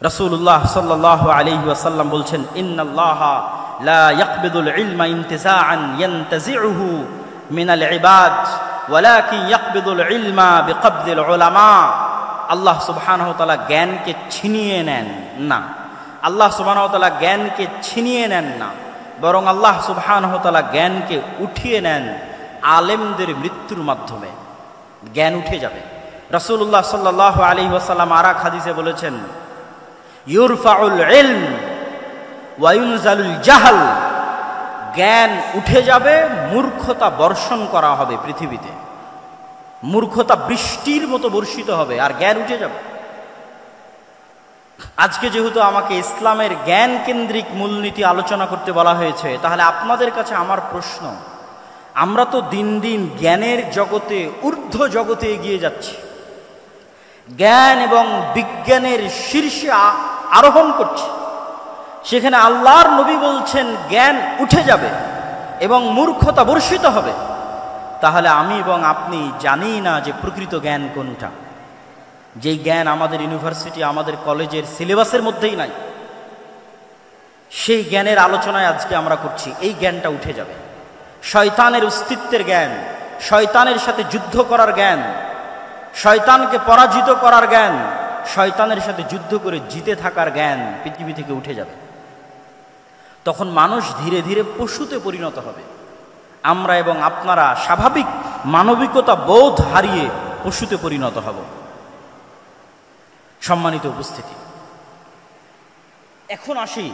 রাসূলুল্লাহ সাল্লাল্লাহু আলাইহি ওয়াসাল্লাম বলছেন, ইন্নাল্লাহা লা ইয়াকবিদুল ইলমা ইনতিসাআন ইয়ানতাজিউহু মিনাল ইবাদ ওয়ালাকিন ইয়াকবিদুল ইলমা বিকবদিল উলামা। আল্লাহ সুবহানাহু ওয়া তাআলা জ্ঞানকে ছিনিয়ে নেন না, আল্লাহ সুবহানাহু ওয়া তাআলা জ্ঞানকে ছিনিয়ে নেন না, বরং আল্লাহ সুবহানাহু ওয়া তাআলা জ্ঞানকে উঠিয়ে নেন আলেমদের মৃত্যুর মাধ্যমে। জ্ঞান উঠে যাবে। রাসূলুল্লাহ সাল্লাল্লাহু আলাইহি ওয়াসাল্লাম আরেক হাদিসে বলেছেন, ইউরফাউল ইলম ওয়া ইউনজালুল জাহল। জ্ঞান উঠে যাবে, মূর্খতা বর্ষণ করা হবে পৃথিবীতে, মূর্খতা বৃষ্টির মতো বর্ষিত হবে, আর জ্ঞান উঠে যাবে। আজকে যেহেতু আমাকে ইসলামের জ্ঞান কেন্দ্রিক মূলনীতি আলোচনা করতে বলা হয়েছে, তাহলে আপনাদের কাছে আমার প্রশ্ন, আমরা তো দিন দিন জ্ঞানের জগতে, ঊর্ধ্ব জগতে এগিয়ে যাচ্ছি, জ্ঞান এবং বিজ্ঞানের শীর্ষে আরোহণ করছি। সেখানে আল্লাহর নবী বলছেন জ্ঞান উঠে যাবে এবং মূর্খতা বর্ষিত হবে। তাহলে আমি এবং আপনি জানি না যে প্রকৃত জ্ঞান কোনটা, যেই জ্ঞান আমাদের ইউনিভার্সিটি, আমাদের কলেজের সিলেবাসের মধ্যেই নাই, সেই জ্ঞানের আলোচনায় আজকে আমরা করছি। এই জ্ঞানটা উঠে যাবে। শয়তানের অস্তিত্বের জ্ঞান, শয়তানের সাথে যুদ্ধ করার জ্ঞান, শয়তানকে পরাজিত করার জ্ঞান, শয়তানের সাথে যুদ্ধ করে জিতে থাকার জ্ঞান পৃথিবী থেকে উঠে যাবে। তখন মানুষ ধীরে ধীরে পশুতে পরিণত হবে। আমরা এবং আপনারা স্বাভাবিক মানবিকতা বোধ হারিয়ে পশুতে পরিণত হব। সম্মানিত উপস্থিতি, এখন আসি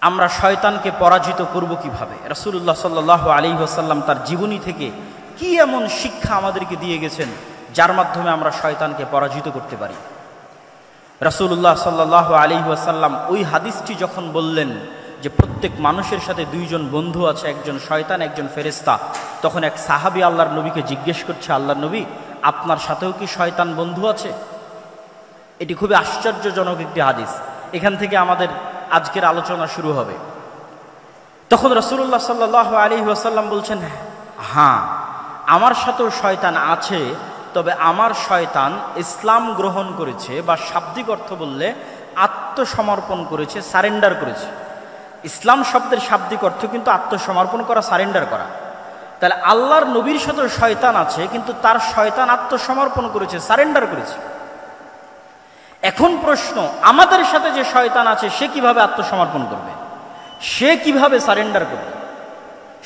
আমরা শয়তানকে পরাজিত করব কিভাবে। রাসূলুল্লাহ সাল্লাল্লাহু আলাইহি ওয়াসাল্লাম তার জীবনী থেকে কি এমন শিক্ষা আমাদেরকে দিয়ে গেছেন যার মাধ্যমে আমরা শয়তানকে পরাজিত করতে পারি। রাসূলুল্লাহ সাল্লাল্লাহু আলাইহি ওয়াসাল্লাম ওই হাদিসটি যখন বললেন যে প্রত্যেক মানুষের সাথে দুইজন বন্ধু আছে, একজন শয়তান, একজন ফেরেশতা, তখন এক সাহাবী আল্লাহর নবীকে জিজ্ঞেস করছে, আল্লাহর নবী, আপনার সাথেও কি শয়তান বন্ধু আছে? এটি খুবই আশ্চর্যজনক একটি হাদিস। এখান থেকে আমাদের আজকের আলোচনা শুরু হবে। তখন রাসূলুল্লাহ সাল্লাল্লাহু আলাইহি ওয়াসাল্লাম বলছেন, হ্যাঁ, আমার সাথেও শয়তান আছে, তবে আমার শয়তান ইসলাম গ্রহণ করেছে, বা শাব্দিক অর্থ বললে আত্মসমর্পণ করেছে, সারেন্ডার করেছে। ইসলাম শব্দের শাব্দিক অর্থ কিন্তু আত্মসমর্পণ করা, সারেন্ডার করা। তাহলে আল্লাহর নবীর সাথেও শয়তান আছে, কিন্তু তার শয়তান আত্মসমর্পণ করেছে, সারেন্ডার করেছে। এখন প্রশ্ন, আমাদের সাথে যে শয়তান আছে সে কিভাবে আত্মসমর্পণ করবে, সে কিভাবে সারেন্ডার করবে?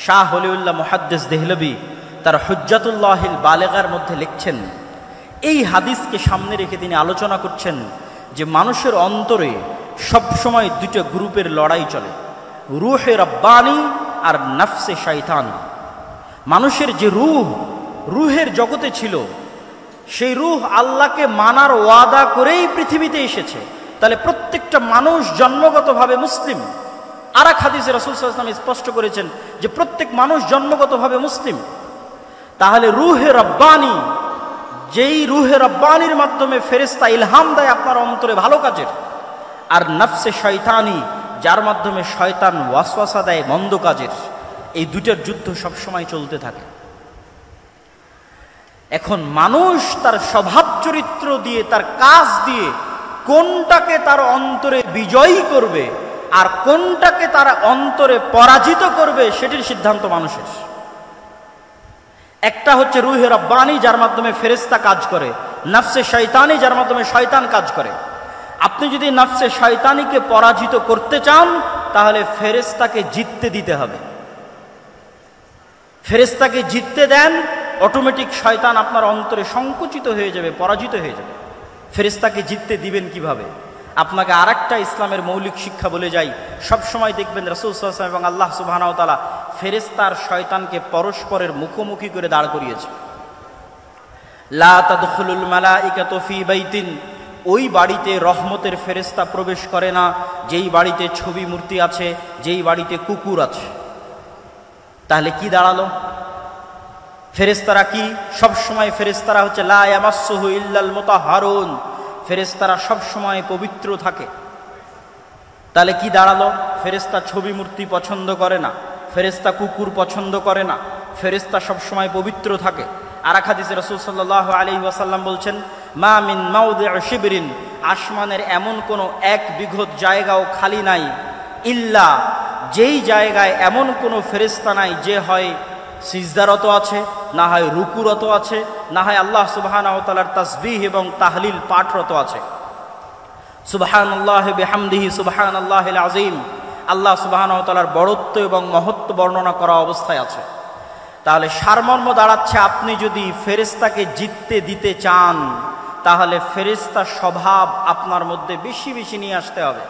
শাহ ওলিউল্লাহ মুহাদ্দিস দেহলভী তার হুজ্জাতুল্লাহিল বালেগার মধ্যে লিখছেন, এই হাদিসকে সামনে রেখে তিনি আলোচনা করছেন যে মানুষের অন্তরে সবসময় দুটো গ্রুপের লড়াই চলে, রূহে রব্বানি আর নফসে শয়তানি। মানুষের যে রুহের জগতে ছিল, সেই রূহ আল্লাহকে মানার ওয়াদা করেই পৃথিবীতে এসেছে। তাহলে প্রত্যেকটা মানুষ জন্মগতভাবে মুসলিম। আর এক হাদিসে রাসূল সাল্লাল্লাহু আলাইহি ওয়াসাল্লাম স্পষ্ট করেছেন যে প্রত্যেক মানুষ জন্মগতভাবে মুসলিম। তাহলে রূহে রব্বানি, যেই রূহে রব্বানির মাধ্যমে ফেরেশতা ইলহাম দেয় আপনার অন্তরে ভালো কাজের, আর নফসে শয়তানি, যার মাধ্যমে শয়তান ওয়াসওয়াসা দেয় মন্দ কাজের, এই দুটার যুদ্ধ সবসময় চলতে থাকে। এখন মানুষ তার স্বভাব চরিত্র দিয়ে, তার কাজ দিয়ে কোনটাকে তার অন্তরে বিজয়ী করবে আর কোনটাকে তার অন্তরে পরাজিত করবে, সেটির সিদ্ধান্ত মানুষের। একটা হচ্ছে রূহে রব্বানি, যার মাধ্যমে ফেরেশতা কাজ করে, নফসে শয়তানি, যার মাধ্যমে শয়তান কাজ করে। আপনি যদি নফসে শয়তানিকে পরাজিত করতে চান, তাহলে ফেরেশতাকে জিততে দিতে হবে। ফেরেশতাকে জিততে দেন, অটোমেটিক শয়তান আপনার অন্তরে সংকুচিত হয়ে যাবে, পরাজিত হয়ে যাবে। ফেরেশতাকে জিততে দিবেন কিভাবে? আপনাকে আরেকটা ইসলামের মৌলিক শিক্ষা বলে যাই, সবসময় দেখবেন রাসূল সাল্লাল্লাহু আলাইহি ওয়াসাল্লাম এবং আল্লাহ সুবহানাহু ওয়া তাআলা ফেরেশতার শয়তানকে পরস্পরের মুখোমুখি করে দাঁড় করিয়েছে। লা তাদখুলুল মালাইকাতু ফি বাইতিন, ওই বাড়িতে রহমতের ফেরেশতা প্রবেশ করে না যেই বাড়িতে ছবি মূর্তি আছে, যেই বাড়িতে কুকুর আছে। তাহলে কি দাঁড়ালো? ফেরেশতারা কি সবসময় ফেরেশতারা হচ্ছে লা ইয়ামাসসুহু ইল্লাল মুতাহহারুন, ফেরেশতারা সবসময় পবিত্র থাকে। তাহলে কি দাঁড়ালো? ফেরেশতা ছবি মূর্তি পছন্দ করে না, ফেরেশতা কুকুর পছন্দ করে না, ফেরেশতা সবসময় পবিত্র থাকে। আর এক হাদিসে রাসূল সাল্লাল্লাহু আলাইহি ওয়াসাল্লাম বলছেন, মা মিন মাউদিউ শিবরিন, আসমানের এমন কোনো এক বিঘত জায়গাও খালি নাই, ইল্লা, যেই জায়গায় এমন কোনো ফেরেশতা নাই যে হয় সিজদারত আছে, না হয় রুকুরত আছে, না হয় আল্লাহ সুবহানাহু ওয়া তাআলার তাসবিহ এবং তাহলিল পাঠরত আছে। সুবহানাল্লাহি বিহামদিহি সুবহানাল্লাহিল আযীম, আল্লাহ সুবহানাহু ওয়া তাআলার বড়ত্ব এবং মহত্ব বর্ণনা করা অবস্থায় আছে। তাহলে সারমর্ম দাঁড়াচ্ছে, আপনি যদি ফেরেশতাকে জিততে দিতে চান তাহলে ফেরেশতা স্বভাব আপনার মধ্যে বেশি বেশি নিয়ে আসতে হবে।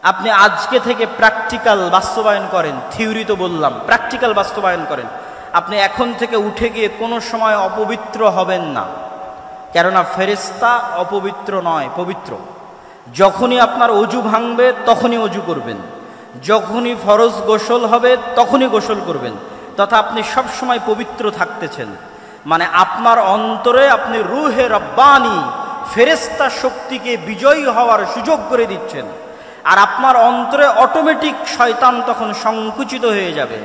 আপনি আজকে থেকে প্র্যাকটিক্যাল বাস্তবায়ন করেন, থিওরি তো বললাম, প্র্যাকটিক্যাল বাস্তবায়ন করেন। আপনি এখন থেকে উঠে গিয়ে কোনো সময় অপবিত্র হবেন না, কেননা ফেরেশতা অপবিত্র নয়, পবিত্র। যখনই আপনার অজু ভাঙবে তখনই অজু করবেন, যখনই ফরজ গোসল হবে তখনই গোসল করবেন, তথা আপনি সব সময় পবিত্র থাকতেছেন। মানে আপনার অন্তরে আপনি রূহে রব্বানি ফেরেশতা শক্তিকে বিজয়ী হওয়ার সুযোগ করে দিচ্ছেন। আর আপনার অন্তরে অটোমেটিক শয়তান তখন সংকুচিত হয়ে যাবে,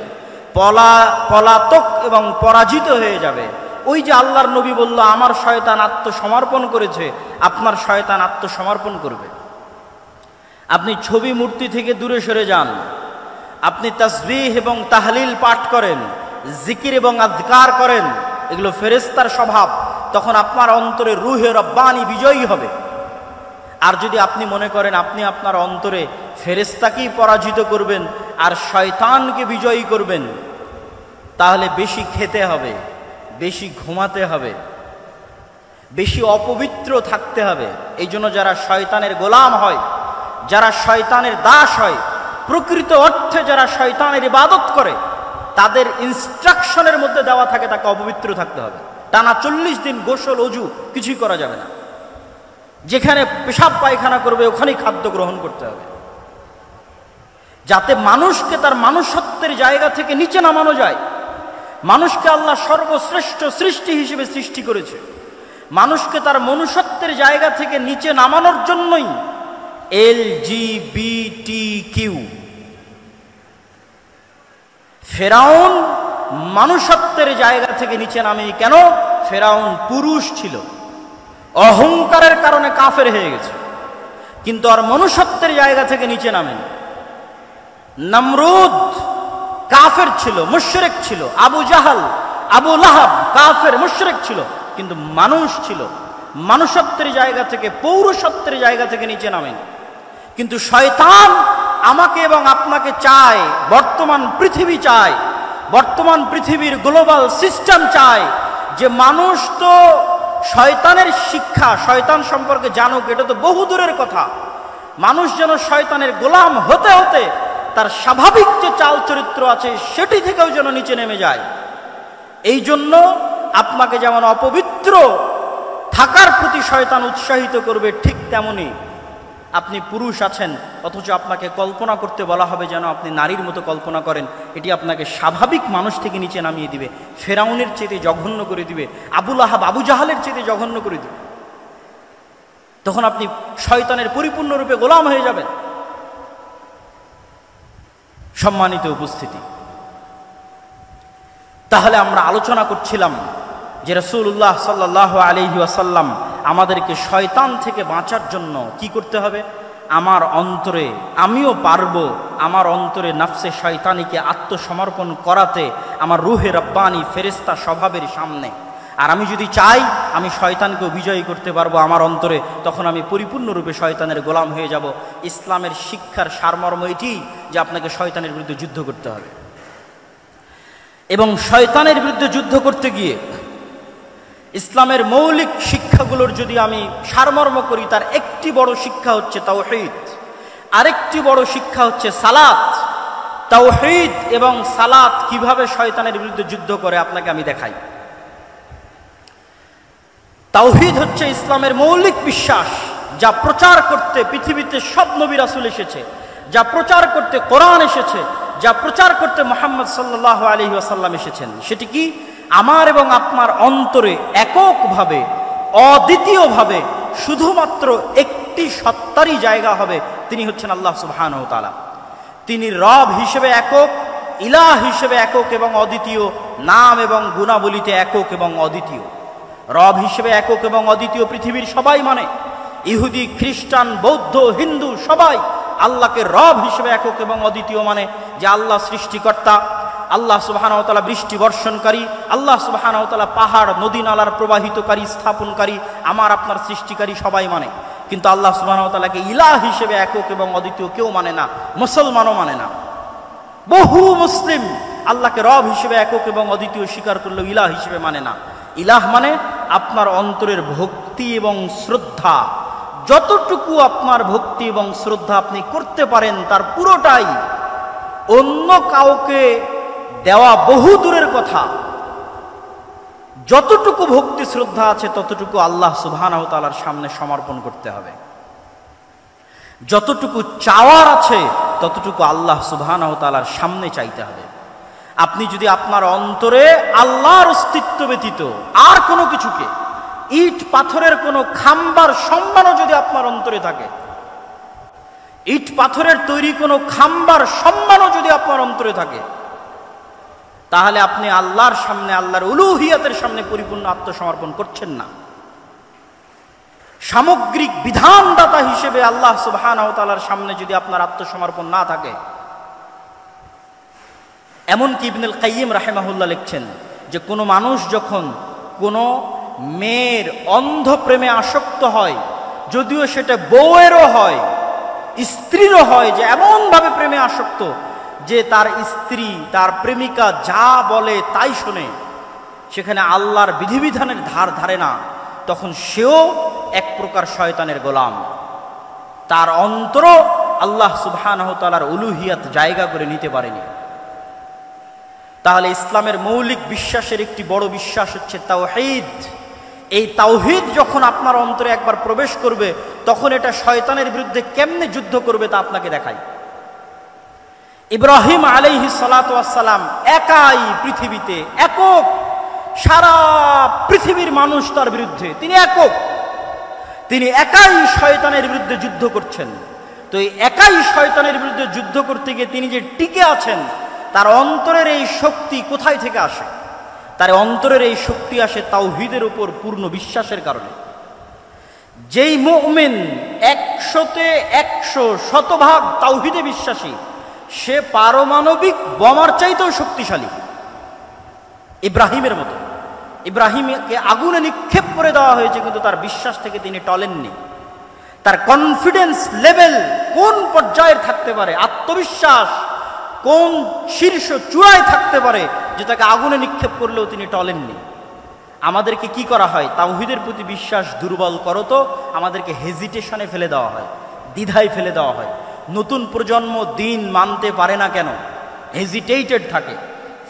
পলাতক এবং পরাজিত হয়ে যাবে। ওই যে আল্লাহর নবী বলল, আমার শয়তান আত্মসমর্পণ করেছে, আপনার শয়তান আত্মসমর্পণ করবে। আপনি ছবি মূর্তি থেকে দূরে সরে যান, আপনি তাসবিহ এবং তাহলিল পাঠ করেন, জিকির এবং আযকার করেন, এগুলো ফেরেশতার স্বভাব। তখন আপনার অন্তরে রূহে রব্বানি বিজয়ী হবে। আর যদি আপনি মনে করেন আপনি আপনার অন্তরে ফেরেশতাকেই পরাজিত করবেন আর শয়তানকে বিজয়ী করবেন, তাহলে বেশি খেতে হবে, বেশি ঘুমাতে হবে, বেশি অপবিত্র থাকতে হবে। এই জন্য যারা শয়তানের গোলাম হয়, যারা শয়তানের দাস হয়, প্রকৃত অর্থে যারা শয়তানের ইবাদত করে, তাদের ইনস্ট্রাকশনের মধ্যে দেওয়া থাকে তাকে অপবিত্র থাকতে হবে। টানা 40 দিন গোসল অজু কিছুই করা যাবে না, যেখানে পেশাব পায়খানা করবে ওখানেই খাদ্য গ্রহণ করতে হবে, যাতে মানুষকে তার মানুষত্বের জায়গা থেকে নিচে নামানো যায়। মানুষকে আল্লাহ সর্বশ্রেষ্ঠ সৃষ্টি হিসেবে সৃষ্টি করেছে, মানুষকে তার মনুষ্যত্বের জায়গা থেকে নিচে নামানোর জন্যই LGBTQ। ফেরাউন মানুষত্বের জায়গা থেকে নিচে নামেনি কেন? ফেরাউন পুরুষ ছিল, অহংকারের কারণে কাফের হয়ে গেছে, কিন্তু আর মনুষ্যত্বের জায়গা থেকে নিচে নামেনি। নমরুদ কাফের ছিল, মুশরিক ছিল, আবু জাহাল, আবু লাহাব কাফের মুশরিক ছিল, কিন্তু মানুষ ছিল, মানুষত্বের জায়গা থেকে, পৌরসত্বের জায়গা থেকে নিচে নামেনি। কিন্তু শয়তান আমাকে এবং আপনাকে চায়, বর্তমান পৃথিবী চায়, বর্তমান পৃথিবীর গ্লোবাল সিস্টেম চায় যে মানুষ তো শয়তানের শিক্ষা, শয়তান সম্পর্কে জানুক, এটা তো বহু দূরের কথা। মানুষ যেন শয়তানের গোলাম হতে হতে তার স্বাভাবিক যে চাল চরিত্র আছে সেটি থেকেও যেন নিচে নেমে যায়। এই জন্য আপনাকে যেমন অপবিত্র থাকার প্রতি শয়তান উৎসাহিত করবে, ঠিক তেমনি আপনি পুরুষ আছেন অথচ আপনাকে কল্পনা করতে বলা হবে যেন আপনি নারীর মতো কল্পনা করেন, এটি আপনাকে স্বাভাবিক মানুষ থেকে নিচে নামিয়ে দিবে, ফেরাউনের চেয়ে জঘন্য করে দিবে, আবু লাহাব আবু জাহালের চেয়ে জঘন্য করে দিবে। তখন আপনি শয়তানের পরিপূর্ণরূপে গোলাম হয়ে যাবেন। সম্মানিত উপস্থিতি, তাহলে আমরা আলোচনা করছিলাম যে রাসূলুল্লাহ সাল্লাল্লাহু আলাইহি ওয়াসাল্লাম আমাদেরকে শয়তান থেকে বাঁচার জন্য কি করতে হবে? আমার অন্তরে, আমিও পারবো আমার অন্তরে নফসে শয়তানিকে আত্মসমর্পণ করাতে আমার রূহে রব্বানি ফেরেশতা স্বভাবের সামনে। আর আমি যদি চাই আমি শয়তানকেও বিজয়ী করতে পারবো আমার অন্তরে, তখন আমি পরিপূর্ণরূপে শয়তানের গোলাম হয়ে যাব। ইসলামের শিক্ষার সারমর্ম এটি যে আপনাকে শয়তানের বিরুদ্ধে যুদ্ধ করতে হবে, এবং শয়তানের বিরুদ্ধে যুদ্ধ করতে গিয়ে ইসলামের মৌলিক শিক্ষাগুলোর যদি আমি সারমর্ম করি, তার একটি বড় শিক্ষা হচ্ছে তাওহীদ, আরেকটি বড় শিক্ষা হচ্ছে সালাত। তাওহীদ এবং সালাত কিভাবে শয়তানের বিরুদ্ধে যুদ্ধ করে আপনাকে আমি দেখাই। তাওহীদ হচ্ছে ইসলামের মৌলিক বিশ্বাস, যা প্রচার করতে পৃথিবীতে সব নবী রাসূল এসেছে, যা প্রচার করতে কোরআন এসেছে, যা প্রচার করতে মুহাম্মদ সাল্লাল্লাহু আলাইহি ওয়াসাল্লাম এসেছেন। সেটি কি? আমার এবং আপনার অন্তরে এককভাবে, অদ্বিতীয়ভাবে শুধুমাত্র একটি সত্তারই জায়গা হবে, তিনি হচ্ছেন আল্লাহ সুবহানাহু ওয়া তাআলা। তিনি রব হিসেবে একক, ইলাহ হিসেবে একক এবং অদ্বিতীয়, নাম এবং গুণাবলীতে একক এবং অদ্বিতীয়। রব হিসেবে একক এবং অদ্বিতীয় পৃথিবীর সবাই মানে, ইহুদি, খ্রিস্টান, বৌদ্ধ, হিন্দু সবাই আল্লাহকে রব হিসেবে একক এবং অদ্বিতীয় মানে, যে আল্লাহ সৃষ্টিকর্তা, আল্লাহ সুবহানাহু ওয়া তাআলা বৃষ্টি বর্ষণকারী, আল্লাহ সুবহানাহু ওয়া তাআলা পাহাড় নদী নালার প্রবাহিতকারী, স্থাপনকারী, আমার আপনার সৃষ্টিকারী সবাই মানে। কিন্তু আল্লাহ সুবহানাহু ওয়া তাআলাকে ইলাহ হিসেবে একক এবং অদ্বিতীয় কেউ মানে না, মুসলমানও মানে না। বহু মুসলিম আল্লাহকে রব হিসেবে একক এবং অদ্বিতীয় স্বীকার করলেও ইলাহ হিসেবে মানে না। ইলাহ মানে আপনার অন্তরের ভক্তি এবং শ্রদ্ধা, যতটুকু আপনার ভক্তি এবং শ্রদ্ধা আপনি করতে পারেন তার পুরোটাই অন্য কাউকে দেওয়া বহু দূরের কথা, যতটুকু ভক্তি শ্রদ্ধা আছে ততটুকু আল্লাহ সুবহানাহু ওয়া তাআলার সামনে সমর্পণ করতে হবে। যতটুকু চাওয়ার আছে ততটুকু আল্লাহ সুবহানাহু ওয়া তাআলার সামনে চাইতে হবে। আপনি যদি আপনার অন্তরে আল্লাহর অস্তিত্ব ব্যতীত আর কোনো কিছুকে, ইট পাথরের কোনো খাম্বার সম্মানও যদি আপনার অন্তরে থাকে, ইট পাথরের তৈরি কোনো খাম্বার সম্মানও যদি আপনার অন্তরে থাকে, তাহলে আপনি আল্লাহর সামনে, আল্লাহর উলুহিয়াতের সামনে পরিপূর্ণ আত্মসমর্পণ করছেন না। সামগ্রিক বিধানদাতা হিসেবে আল্লাহ সুবহানাহু ওয়া তাআলার সামনে যদি আপনার আত্মসমর্পণ না থাকে, এমনকি ইবনুল কাইয়িম রাহিমাহুল্লাহ লিখছেন যে কোনো মানুষ যখন কোনো মেয়ের অন্ধ প্রেমে আসক্ত হয়, যদিও সেটা বউয়েরও হয়, স্ত্রীরও হয়, যে এমনভাবে প্রেমে আসক্ত যে তার স্ত্রী, তার প্রেমিকা যা বলে তাই শোনে, সেখানে আল্লাহর বিধিবিধানের ধার ধারে না, তখন সেও এক প্রকার শয়তানের গোলাম। তার অন্তর আল্লাহ সুবহানাহু ওয়া তাআলার উলুহিয়াত জায়গা করে নিতে পারেনি। তাহলে ইসলামের মৌলিক বিশ্বাসের একটি বড় বিশ্বাস হচ্ছে তাওহীদ। এই তাওহীদ যখন আপনার অন্তরে একবার প্রবেশ করবে, তখন এটা শয়তানের বিরুদ্ধে কেমনে যুদ্ধ করবে তা আপনাকে দেখাই। ইব্রাহিম আলাইহিস সালাতু ওয়াস সালাম একাই পৃথিবীতে, একক, সারা পৃথিবীর মানুষ তার বিরুদ্ধে, তিনি একক, তিনি একাই শয়তানের বিরুদ্ধে যুদ্ধ করছেন। তো এই একাই শয়তানের বিরুদ্ধে যুদ্ধ করতে গিয়ে তিনি যে টিকে আছেন, তার অন্তরের এই শক্তি কোথায় থেকে আসে? তার অন্তরের এই শক্তি আসে তাওহীদের উপর পূর্ণ বিশ্বাসের কারণে। যেই মুমিন 100-তে 100 শতভাগ তাওহীদে বিশ্বাসী, সে পারমাণবিক বোমার চাইতেও শক্তিশালী। ইব্রাহিমের মতো, ইব্রাহিমকে আগুনে নিক্ষেপ করে দেওয়া হয়েছে, কিন্তু তার বিশ্বাস থেকে তিনি টলেননি। তার কনফিডেন্স লেভেল কোন পর্যায়ে থাকতে পারে, আত্মবিশ্বাস কোন শীর্ষ চূড়ায় থাকতে পারে যে তাকে আগুনে নিক্ষেপ করলেও তিনি টলেননি। আমাদেরকে কি করা হয়? তাওহীদের প্রতি বিশ্বাস দুর্বল করো তো আমাদেরকে হেজিটেশনে ফেলে দেওয়া হয়, দ্বিধায় ফেলে দেওয়া হয়। নতুন প্রজন্ম দিন মানতে পারে না কেন? হেজিটেটেড থাকে,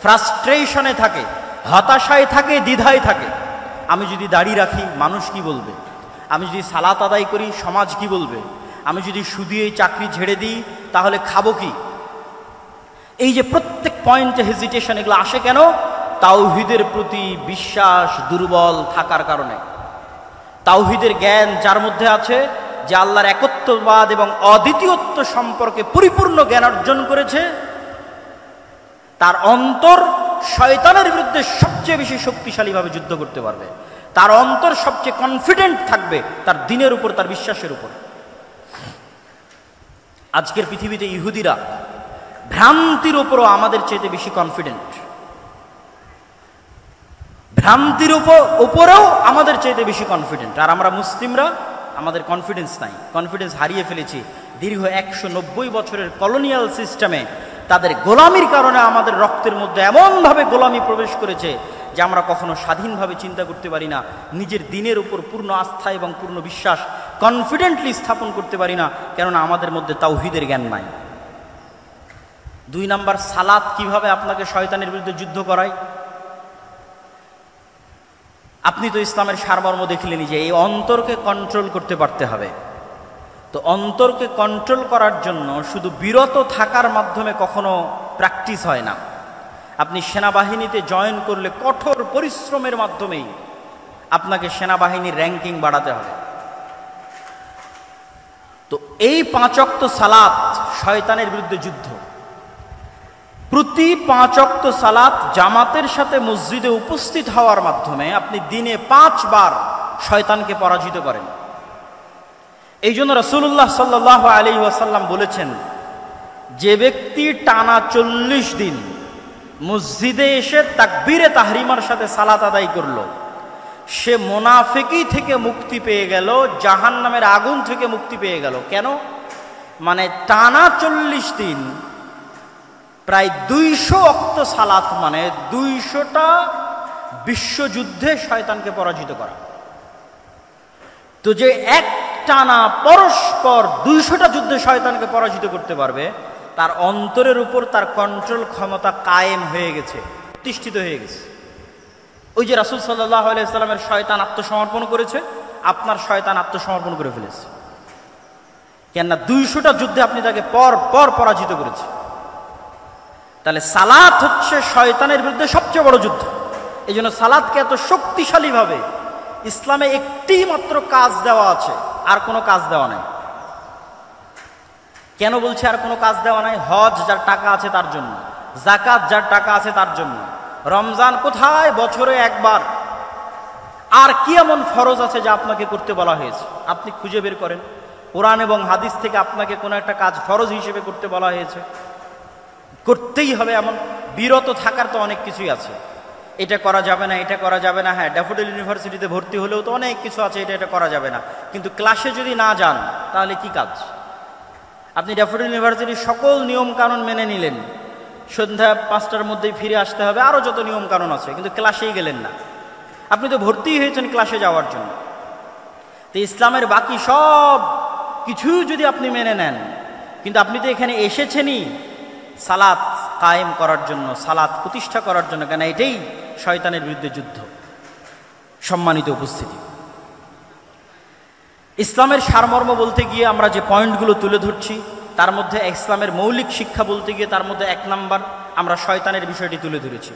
ফ্রাস্ট্রেশনে থাকে, হতাশায় থাকে, দ্বিধায় থাকে। আমি যদি দাড়ি রাখি মানুষ কি বলবে? আমি যদি সালাত আদায় করি সমাজ কি বলবে? আমি যদি শুধুই চাকরি ছেড়ে দিই তাহলে খাবো কি? এই যে প্রত্যেক পয়েন্টে হেজিটেশন, এগুলো আসে কেন? তাওহীদের প্রতি বিশ্বাস দুর্বল থাকার কারণে। তাওহীদের জ্ঞান যার মধ্যে আছে, যে আল্লাহর একত্ববাদ এবং অদ্বিতীয়ত্ব সম্পর্কে পরিপূর্ণ জ্ঞান অর্জন করেছে, তার অন্তর শয়তানের বিরুদ্ধে সবচেয়ে বেশি শক্তিশালীভাবে যুদ্ধ করতে পারবে। তার অন্তর সবচেয়ে কনফিডেন্ট থাকবে তার দ্বীনের উপর, তার বিশ্বাসের উপর। আজকের পৃথিবীতে ইহুদিরা ভ্রান্তির উপরও আমাদের চাইতে বেশি কনফিডেন্ট, ভ্রান্তির উপরেও আমাদের চাইতে বেশি কনফিডেন্ট। আর আমরা মুসলিমরা, আমাদের কনফিডেন্স নাই, কনফিডেন্স হারিয়ে ফেলেছি। দীর্ঘ 190 বছরের কলোনিয়াল সিস্টেমে তাদের গোলামির কারণে আমাদের রক্তের মধ্যে এমনভাবে গোলামি প্রবেশ করেছে যে আমরা কখনো স্বাধীনভাবে চিন্তা করতে পারি না, নিজের দিনের উপর পূর্ণ আস্থা এবং পূর্ণ বিশ্বাস কনফিডেন্টলি স্থাপন করতে পারি না, কেননা আমাদের মধ্যে তাওহীদের জ্ঞান নাই। 2 নাম্বার, সালাত কিভাবে আপনাকে শয়তানের বিরুদ্ধে যুদ্ধ করায়। আপনি তো ইসলামের সারমর্ম দেখলেনই যে এই অন্তরকে কন্ট্রোল করতে পারতে হবে। তো অন্তরকে কন্ট্রোল করার জন্য শুধু বিরত থাকার মাধ্যমে কখনো প্র্যাকটিস হয় না। আপনি সেনাবাহিনীতে জয়েন করলে কঠোর পরিশ্রমের মাধ্যমেই আপনাকে সেনাবাহিনীর র্যাঙ্কিং বাড়াতে হবে। তো এই 5 ওয়াক্ত সালাত শয়তানের বিরুদ্ধে যুদ্ধ। প্রতি 5 ওয়াক্ত সালাত জামাতের সাথে মসজিদে উপস্থিত হওয়ার মাধ্যমে আপনি দিনে 5 বার শয়তানকে পরাজিত করেন। এই জন্য রাসূলুল্লাহ সাল্লাল্লাহু আলাইহি ওয়াসাল্লাম বলেছেন, যে ব্যক্তি টানা 40 দিন মসজিদে এসে তাকবীরে তাহরিমার সাথে সালাত আদায় করলো, সে মুনাফিকি থেকে মুক্তি পেয়ে গেল, জাহান্নামের আগুন থেকে মুক্তি পেয়ে গেল। কেন? মানে টানা 40 দিন প্রায় 200 ওয়াক্ত সালাত, মানে 200টা বিশ্বযুদ্ধে শয়তানকে পরাজিত করা। তো যে এক টানা পরস্পর 200টা যুদ্ধে শয়তানকে পরাজিত করতে পারবে, তার অন্তরের উপর তার কন্ট্রোল ক্ষমতা কায়েম হয়ে গেছে, প্রতিষ্ঠিত হয়ে গেছে। ওই যে রাসূল সাল্লাল্লাহু আলাইহি ওয়াসাল্লামের শয়তান আত্মসমর্পণ করেছে, আপনার শয়তান আত্মসমর্পণ করে ফেলেছে। কেননা 200টা যুদ্ধে আপনি তাকে পর পর পরাজিত করেছে। তাহলে সালাত হচ্ছে শয়তানের বিরুদ্ধে সবচেয়ে বড় যুদ্ধ। এই জন্য সালাতকে এত শক্তিশালীভাবে ইসলামে একটি মাত্র কাজ দেওয়া আছে, আর কোনো কাজ দেওয়া নাই। কেন বলছে আর কোনো কাজ দেওয়া নাই? হজ যার টাকা আছে তার জন্য, যাকাত যার টাকা আছে তার জন্য, রমজান কোথায় বছরে একবার। আর কি এমন ফরজ আছে যা আপনাকে করতে বলা হয়েছে? আপনি খুঁজে বের করেন কোরআন এবং হাদিস থেকে আপনাকে কোনো একটা কাজ ফরজ হিসেবে করতে বলা হয়েছে, করতেই হবে এমন। বিরত থাকার তো অনেক কিছুই আছে, এটা করা যাবে না, এটা করা যাবে না। হ্যাঁ, ড্যাফোডিল ইউনিভার্সিটিতে ভর্তি হলেও তো অনেক কিছু আছে, এটা করা যাবে না। কিন্তু ক্লাসে যদি না যান তাহলে কি কাজ? আপনি ড্যাফোডিল ইউনিভার্সিটির সকল নিয়ম কানুন মেনে নিলেন, সন্ধ্যা 5টার মধ্যেই ফিরে আসতে হবে, আরও যত নিয়ম কানুন আছে, কিন্তু ক্লাসেই গেলেন না। আপনি তো ভর্তি হয়েছেন ক্লাসে যাওয়ার জন্য। তো ইসলামের বাকি সব কিছু যদি আপনি মেনে নেন, কিন্তু আপনি তো এখানে এসেছেনই সালাত কায়েম করার জন্য, সালাত প্রতিষ্ঠা করার জন্য, কেন এটাই শয়তানের বিরুদ্ধে যুদ্ধ। সম্মানিত উপস্থিতি, ইসলামের সারমর্ম বলতে গিয়ে আমরা যে পয়েন্টগুলো তুলে ধরছি, তার মধ্যে ইসলামের মৌলিক শিক্ষা বলতে গিয়ে তার মধ্যে 1 নাম্বার আমরা শয়তানের বিষয়টি তুলে ধরেছি।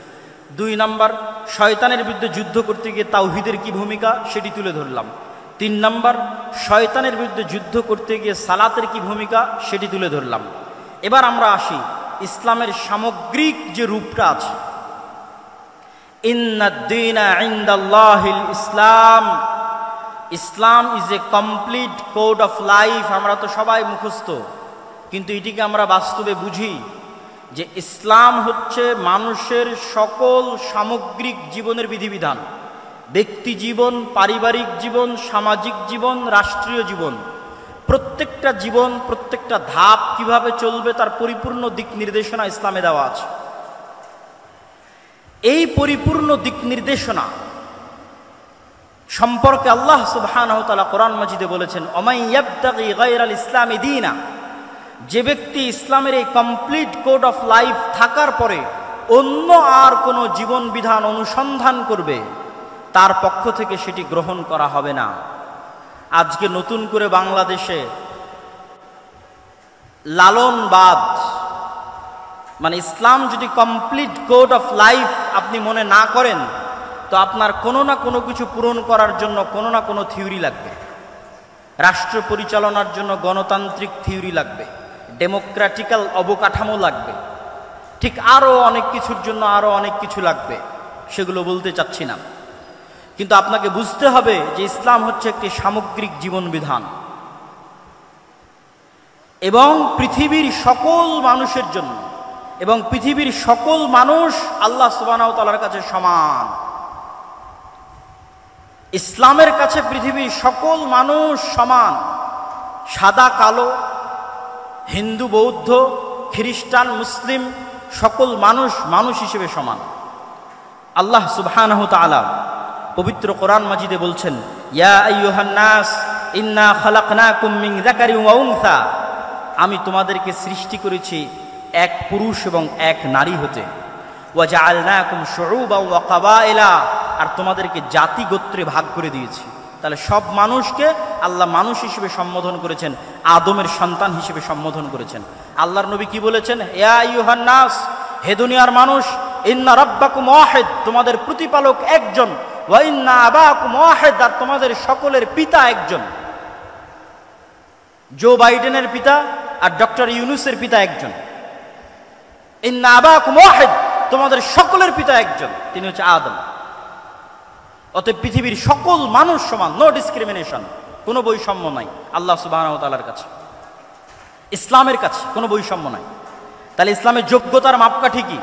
2 নাম্বার শয়তানের বিরুদ্ধে যুদ্ধ করতে গিয়ে তাওহীদের কি ভূমিকা সেটি তুলে ধরলাম। 3 নাম্বার শয়তানের বিরুদ্ধে যুদ্ধ করতে গিয়ে সালাতের কি ভূমিকা সেটি তুলে ধরলাম। এবার আমরা আসি ইসলামের সামগ্রিক যে রূপটা আছে। ইন্নাদ-দীনা ইনদাল্লাহিল ইসলাম, Islam is a complete code of life. আমরা তো সবাই মুখস্থ, কিন্তু এটিকে আমরা বাস্তবে বুঝি যে ইসলাম হচ্ছে মানুষের সকল সামগ্রিক জীবনের বিধিবিধান। ব্যক্তি জীবন, পারিবারিক জীবন, সামাজিক জীবন, রাষ্ট্রীয় জীবন, প্রত্যেকটা জীবন, প্রত্যেকটা ধাপ কিভাবে চলবে তার পরিপূর্ণ দিক নির্দেশনা ইসলামে দেওয়া আছে। এই পরিপূর্ণ দিক নির্দেশনা সম্পর্কে আল্লাহ সুবহানাহু ওয়া তাআলা কোরআন মাজিদে বলেছেন, ওমাই ইয়াবতাগি গায়রাল ইসলামি দীনা, যে ব্যক্তি ইসলামের এই কমপ্লিট কোড অফ লাইফ থাকার পরে অন্য আর কোনো জীবন বিধান অনুসন্ধান করবে, তার পক্ষ থেকে সেটি গ্রহণ করা হবে না। আজকে নতুন করে বাংলাদেশে লালনবাদ, মানে ইসলাম যদি কমপ্লিট কোড অফ লাইফ আপনি মনে না করেন, তো আপনার কোনো না কোনো কিছু পূরণ করার জন্য কোনো না কোনো থিওরি লাগবে। রাষ্ট্র পরিচালনার জন্য গণতান্ত্রিক থিওরি লাগবে, ডেমোক্রেটিক্যাল অবকাঠামো লাগবে, ঠিক আরও অনেক কিছুর জন্য আরও অনেক কিছু লাগবে, সেগুলো বলতে চাচ্ছি না। কিন্তু আপনাকে বুঝতে হবে যে ইসলাম হচ্ছে একটি সামগ্রিক জীবন বিধান এবং পৃথিবীর সকল মানুষের জন্য, এবং পৃথিবীর সকল মানুষ আল্লাহ সুবহানাহু ওয়া তাআলার কাছে সমান। ইসলামের কাছে পৃথিবীর সকল মানুষ সমান, সাদা কালো, হিন্দু বৌদ্ধ খ্রিস্টান মুসলিম সকল মানুষ মানুষ হিসেবে সমান। আল্লাহ সুবহানাহু তাআলা পবিত্র কোরআন মাজিদে বলছেন, ইয়া আইয়ুহান নাস ইন্না খালাকনাকুম মিন যাকারিন ওয়া উনসা, আমি তোমাদেরকে সৃষ্টি করেছি এক পুরুষ এবং এক নারী হতে। ওয়া জাআলনাকুম শুউবান ওয়া কাবাইলা, আর তোমাদেরকে জাতি গোত্রে ভাগ করে দিয়েছি। তাহলে সব মানুষকে আল্লাহ মানুষ হিসেবে সম্বোধন করেছেন, আদমের সন্তান হিসেবে সম্বোধন করেছেন। আল্লাহর নবী কি বলেছেন? ইয়া আইয়ুহান নাস, হে দুনিয়ার মানুষ, ইন্না রাব্বাকুম ওয়াহিদ, তোমাদের প্রতিপালক একজন, ওয়া ইন্না আবাকুম ওয়াহিদ, আর তোমাদের সকলের পিতা একজন। জো বাইডেনের পিতা আর ডক্টর ইউনূসের পিতা একজন। ইন্না আবাকুম ওয়াহিদ, তোমাদের সকলের পিতা একজন, তিনি হচ্ছে আদম। অতএব পৃথিবীর সকল মানুষ সমান, নো ডিসক্রিমিনেশন, কোনো বৈষম্য নাই আল্লাহ সুবহানাহু ওয়া তাআলার কাছে, ইসলামের কাছে কোনো বৈষম্য নাই। তাহলে ইসলামের যোগ্যতার মাপকাঠি কি?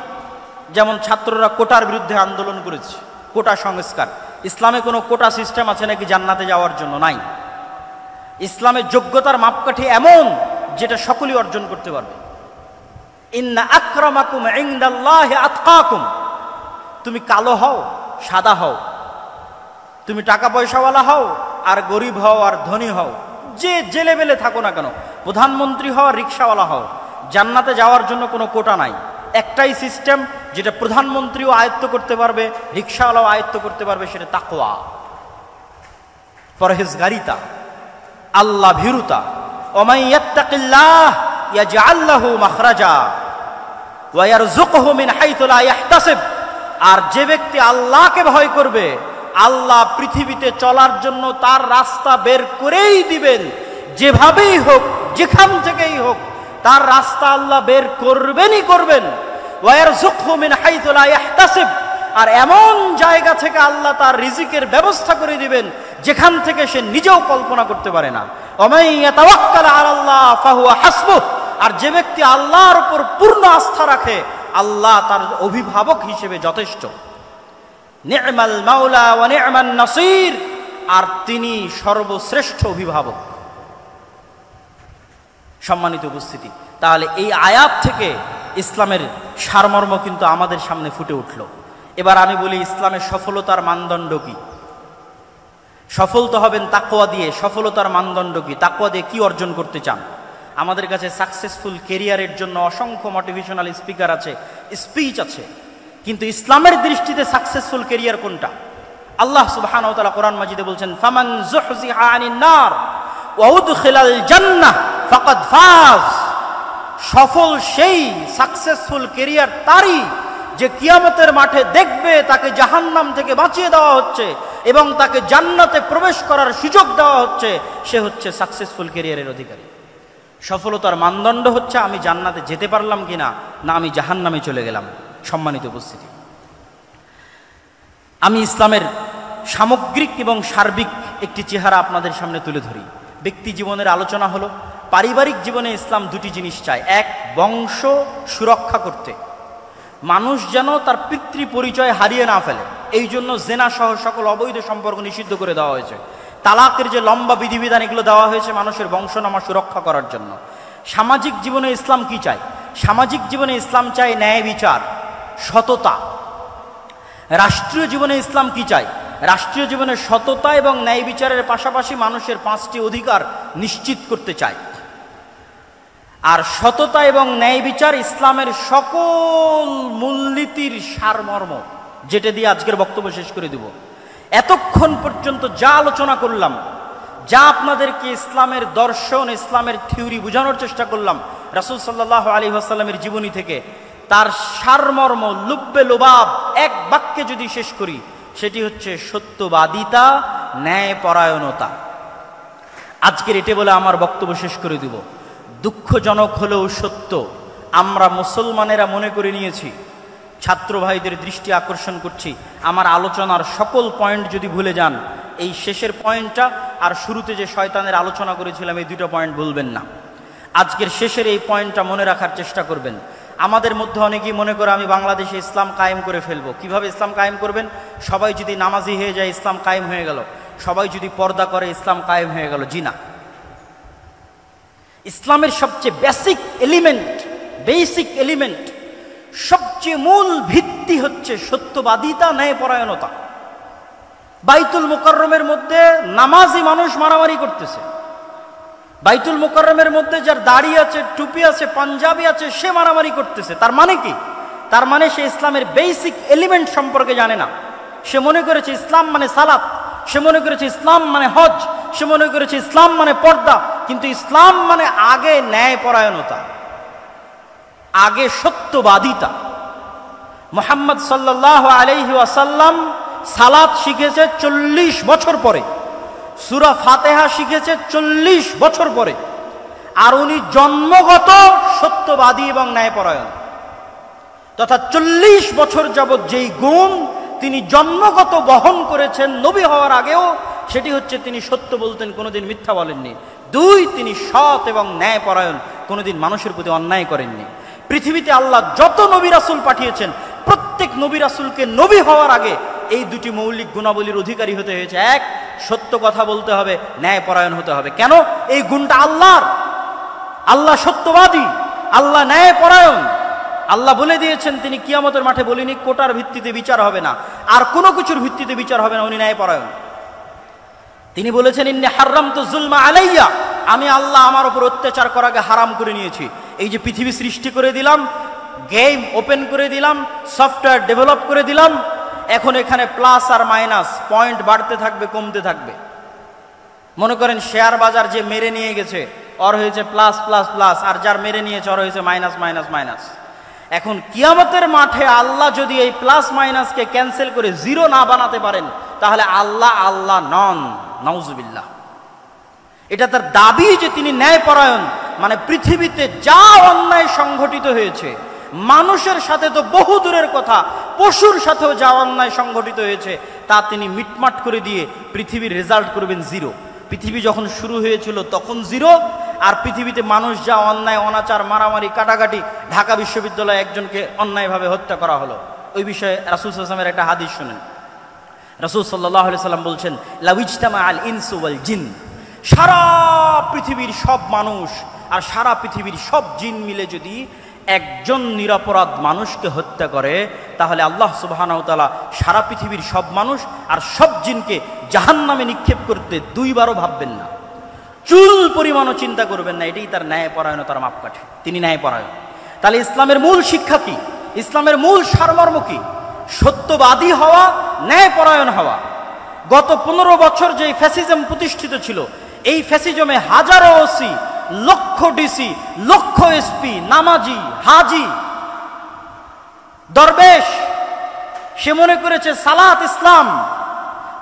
যেমন ছাত্ররা কোটার বিরুদ্ধে আন্দোলন করেছে, কোটা সংস্কার। ইসলামে কোনো কোটা সিস্টেম আছে নাকি জান্নাতে যাওয়ার জন্য? নাই। ইসলামের যোগ্যতার মাপকাঠি এমন যেটা সকলেই অর্জন করতে পারবে। ইন্না আকরামাকুম ইনদাল্লাহি আতকাকুম, তুমি কালো হও, সাদা হও, তুমি টাকা পয়সাওয়ালা হও আর গরিব হও আর ধনী হও, যে লেভেলে থাকো না কেন, প্রধানমন্ত্রী হও আর রিক্সাওয়ালা হও, জান্নাতে যাওয়ার জন্য কোনো কোটা নাই। একটাই সিস্টেম যেটা প্রধানমন্ত্রীও আয়ত্ত করতে পারবে, রিক্সাওয়ালাও আয়ত্ত করতে পারবে, সেটা তাকওয়া, পরহেজগারিতা, আল্লাহ ভীরুতা। ওমাই ইয়াত্তাকিল্লাহ ইয়াজআল লাহু মাখরাজা ওয়া ইয়ারযুকহু মিন হাইথু লা ইয়াহতাসিব, আর যে ব্যক্তি আল্লাহকে ভয় করবে, আল্লাহ পৃথিবীতে চলার জন্য তার রাস্তা বের করেই দিবেন, যেভাবেই হোক, যেখান থেকেই হোক, তার রাস্তা আল্লাহ বের করবেনই করবেন। ওয়া ইয়ারযুকহু মিন হাইথু লা ইয়াহতাসিব, আর এমন জায়গা থেকে আল্লাহ তার রিজিকের ব্যবস্থা করে দিবেন যেখান থেকে সে নিজেও কল্পনা করতে পারে না। ওমাই ইয়াতাওয়াক্কাল আলাল্লাহ ফাহুয়া হাসবুহ, আর যে ব্যক্তি আল্লাহর উপর পূর্ণ আস্থা রাখে, আল্লাহ তার অভিভাবক হিসেবে যথেষ্ট। নি'মাল মাওলা ওয়া নি'মান নাসির, আর তিনি সর্বশ্রেষ্ঠ অভিভাবক। সম্মানিত উপস্থিতি, তাহলে এই আয়াত থেকে ইসলামের সারমর্ম কিন্তু আমাদের সামনে ফুটে উঠল। এবার আমি বলি, ইসলামের সফলতার মানদণ্ড কি? সফল তো হবেন তাকওয়া দিয়ে। সফলতার মানদণ্ড কি? তাকওয়া দিয়ে কি অর্জন করতে চান? আমাদের কাছে সাকসেসফুল কেরিয়ারের জন্য অসংখ্য মোটিভেশনাল স্পিকার আছে, স্পিচ আছে, কিন্তু ইসলামের দৃষ্টিতে সাকসেসফুল কেরিয়ার কোনটা? আল্লাহ সুবহানাহু ওয়া তাআলা কোরআন মাজিদে বলছেন, ফামান যুহজিহা আনিন নার ওয়া উদখিলাল জান্নাহ ফাকাদ ফাজ। সফল সেই, সাকসেসফুল কেরিয়ার তারই যে কিয়ামতের মাঠে দেখবে তাকে জাহান্নাম থেকে বাঁচিয়ে দেওয়া হচ্ছে এবং তাকে জান্নাতে প্রবেশ করার সুযোগ দেওয়া হচ্ছে, সে হচ্ছে সাকসেসফুল কেরিয়ারের অধিকারী। সফলতার মানদণ্ড হচ্ছে আমি জান্নাতে যেতে পারলাম কিনা, না আমি জাহান্নামে চলে গেলাম। সম্মানিত উপস্থিতি, আমি ইসলামের সামগ্রিক এবং সার্বিক একটি চেহারা আপনাদের সামনে তুলে ধরি। ব্যক্তি জীবনের আলোচনা হলো, পারিবারিক জীবনে ইসলাম দুটি জিনিস চায়। এক, বংশ সুরক্ষা করতে, মানুষ যেন তার পিতৃ পরিচয় হারিয়ে না ফেলে, এই জন্য জেনা সহ সকল অবৈধ সম্পর্ক নিষিদ্ধ করে দেওয়া হয়েছে। তালাকের যে লম্বা বিধিবিধান, এগুলো দেওয়া হয়েছে মানুষের বংশনামা সুরক্ষা করার জন্য। সামাজিক জীবনে ইসলাম কি চায়? সামাজিক জীবনে ইসলাম চায় ন্যায় বিচার, সততা। রাষ্ট্রীয় জীবনে ইসলাম কি চায়? রাষ্ট্রীয় জীবনে সততা এবং ন্যায় বিচারের পাশাপাশি মানুষের 5টি অধিকার নিশ্চিত করতে চায়। আর সততা এবং ন্যায় বিচার ইসলামের সকল মূলনীতির সারমর্ম, যেটা দিয়ে আজকের বক্তব্য শেষ করে দেব। এতক্ষণ পর্যন্ত যা আলোচনা করলাম, যা আপনাদেরকে ইসলামের দর্শন, ইসলামের থিওরি বোঝানোর চেষ্টা করলাম রাসূল সাল্লাল্লাহু আলাইহি ওয়াসাল্লামের জীবনী থেকে, তার সারমর্ম লুব্বে লোবাব এক বাক্যে যদি শেষ করি, সেটি হচ্ছে সত্যবাদিতা, ন্যায়পরায়ণতা। আজকের এটি বলে আমার বক্তব্য শেষ করে দিব। দুঃখজনক হলেও সত্য, আমরা মুসলমানেরা মনে করে নিয়েছি, ছাত্র ভাইদের দৃষ্টি আকর্ষণ করছি, আমার আলোচনার সকল পয়েন্ট যদি ভুলে যান, এই শেষের পয়েন্টটা আর শুরুতে যে শয়তানের আলোচনা করেছিলাম, এই দুটো পয়েন্ট ভুলবেন না। আজকের শেষের এই পয়েন্টটা মনে রাখার চেষ্টা করবেন। আমাদের মধ্যে অনেকেই মনে করে আমি বাংলাদেশে ইসলাম কায়েম করে ফেলবো। কিভাবে ইসলাম কায়েম করবেন? সবাই যদি নামাজি হয়ে যায় ইসলাম কায়েম হয়ে গেল, সবাই যদি পর্দা করে ইসলাম কায়েম হয়ে গেল। জি না, ইসলামের সবচেয়ে বেসিক এলিমেন্ট সবচেয়ে মূল ভিত্তি হচ্ছে সত্যবাদিতা, ন্যায়পরায়ণতা। বাইতুল মুকাররমের মধ্যে নামাজি মানুষ মারামারি করতেছে, বাইতুল মুকাররমের মধ্যে যার দাড়ি আছে, টুপি আছে, পাঞ্জাবি আছে, সে মারামারি করতেছে। তার মানে কি? তার মানে সে ইসলামের বেসিক এলিমেন্ট সম্পর্কে জানে না। সে মনে করেছে ইসলাম মানে সালাত, সে মনে করেছে ইসলাম মানে হজ, সে মনে করেছে ইসলাম মানে পর্দা। কিন্তু ইসলাম মানে আগে ন্যায়পরায়ণতা, আগে সত্যবাদিতা। মুহাম্মদ সাল্লাল্লাহু আলাইহি ওয়াসাল্লাম সালাত শিখেছে 40 বছর পরে, সূরা ফাতিহা শিখেছে 40 বছর পরে, আর উনি জন্মগত সত্যবাদী এবং ন্যায়পরায়ণ। তথা 40 বছর যাবৎ যেই গুণ তিনি জন্মগত বহন করেছেন নবী হওয়ার আগেও, সেটি হচ্ছে তিনি সত্য বলতেন, কোনোদিন মিথ্যা বলেননি। 2, তিনি সৎ এবং ন্যায়পরায়ণ, কোনোদিন মানুষের প্রতি অন্যায় করেননি। পৃথিবীতে আল্লাহ যত নবী রাসূল পাঠিয়েছেন, প্রত্যেক নবী রাসূলকে নবী হওয়ার আগে এই দুটি মৌলিক গুণাবলীর অধিকারী হতে হয়েছে। 1, সত্য কথা বলতে হবে, ন্যায়পরায়ণ হতে হবে। কেন? এই গুণটা আল্লাহর। আল্লাহ সত্যবাদী, আল্লাহ ন্যায়পরায়ণ। আল্লাহ বলে দিয়েছেন তিনি কিয়ামতের মাঠে বলিনি কোটার ভিত্তিতে বিচার হবে না, আর কোনো কিছুর ভিত্তিতে বিচার হবে না, উনি ন্যায়পরায়ণ। তিনি বলেছেন ইন্নী হাররামতু যুলমা আলাইয়া, আমি আল্লাহ আমার উপর অত্যাচার করাকে হারাম করে নিয়েছি। এই যে পৃথিবী সৃষ্টি করে দিলাম, গেম ওপেন করে দিলাম, সফটওয়্যার ডেভেলপ করে দিলাম, এখন এখানে প্লাস আর মাইনাস পয়েন্ট বাড়তে থাকবে, কমতে থাকবে। মনে করেন শেয়ার বাজার যে মেরে নিয়ে গেছে ওর হয়েছে প্লাস প্লাস প্লাস, আর যার মেরে নিয়েছে ওর হয়েছে মাইনাস মাইনাস মাইনাস। এখন কিয়ামতের মাঠে আল্লাহ যদি এই প্লাস মাইনাসকে ক্যান্সেল করে জিরো না বানাতে পারেন, তাহলে আল্লাহ আল্লাহ নন, নাউজুবিল্লাহ। এটা তার দাবি যে তিনি ন্যায়পরায়ণ। মানে পৃথিবীতে যা অন্যায় সংঘটিত হয়েছে, মানুষের সাথে তো বহু দূরের কথা, পশুর সাথেও যা অন্যায় সংঘটিত হয়েছে তা তিনি মিটমাট করে দিয়ে পৃথিবীর রেজাল্ট করবেন জিরো। পৃথিবী যখন শুরু হয়েছিল তখন জিরো, আর পৃথিবীতে মানুষ যা অন্যায়, অনাচার, মারামারি, কাটাকাটি, ঢাকা বিশ্ববিদ্যালয়ে একজনকে অন্যায়ভাবে হত্যা করা হলো, ওই বিষয়ে রাসূল সাল্লাল্লাহু আলাইহি ওয়াসাল্লামের একটা হাদিস শুনেন। রাসূল সাল্লাল্লাহু আলাইহি ওয়াসাল্লাম বলছেন লাউইজতামা আল ইনসু ওয়াল জিন, সারা পৃথিবীর সব মানুষ আর সারা পৃথিবীর সব জিন মিলে যদি একজন নিরপরাধ মানুষকে হত্যা করে, তাহলে আল্লাহ সুবহানাহু ওয়া তাআলা সারা পৃথিবীর সব মানুষ আর সব জিনকে জাহান্নামে নিক্ষেপ করতে 2 বারও ভাববেন না, চুল পরিমাণও চিন্তা করবেন না। এটাই তার ন্যায়পরায়ণতার মাপকাঠি, তিনি ন্যায়পরায়ণ। তাহলে ইসলামের মূল শিক্ষা কি? ইসলামের মূল সারমর্ম কি? সত্যবাদী হওয়া, ন্যায়পরায়ণ হওয়া। গত 15 বছর যে ফ্যাসিজম প্রতিষ্ঠিত ছিল, এই ফ্যাসিজমে হাজারো ওসি, লক্ষ ডিসি, লক্ষ এসপি, নামাজি, হাজি, দরবেশ, সে মনে করেছে সালাত ইসলাম,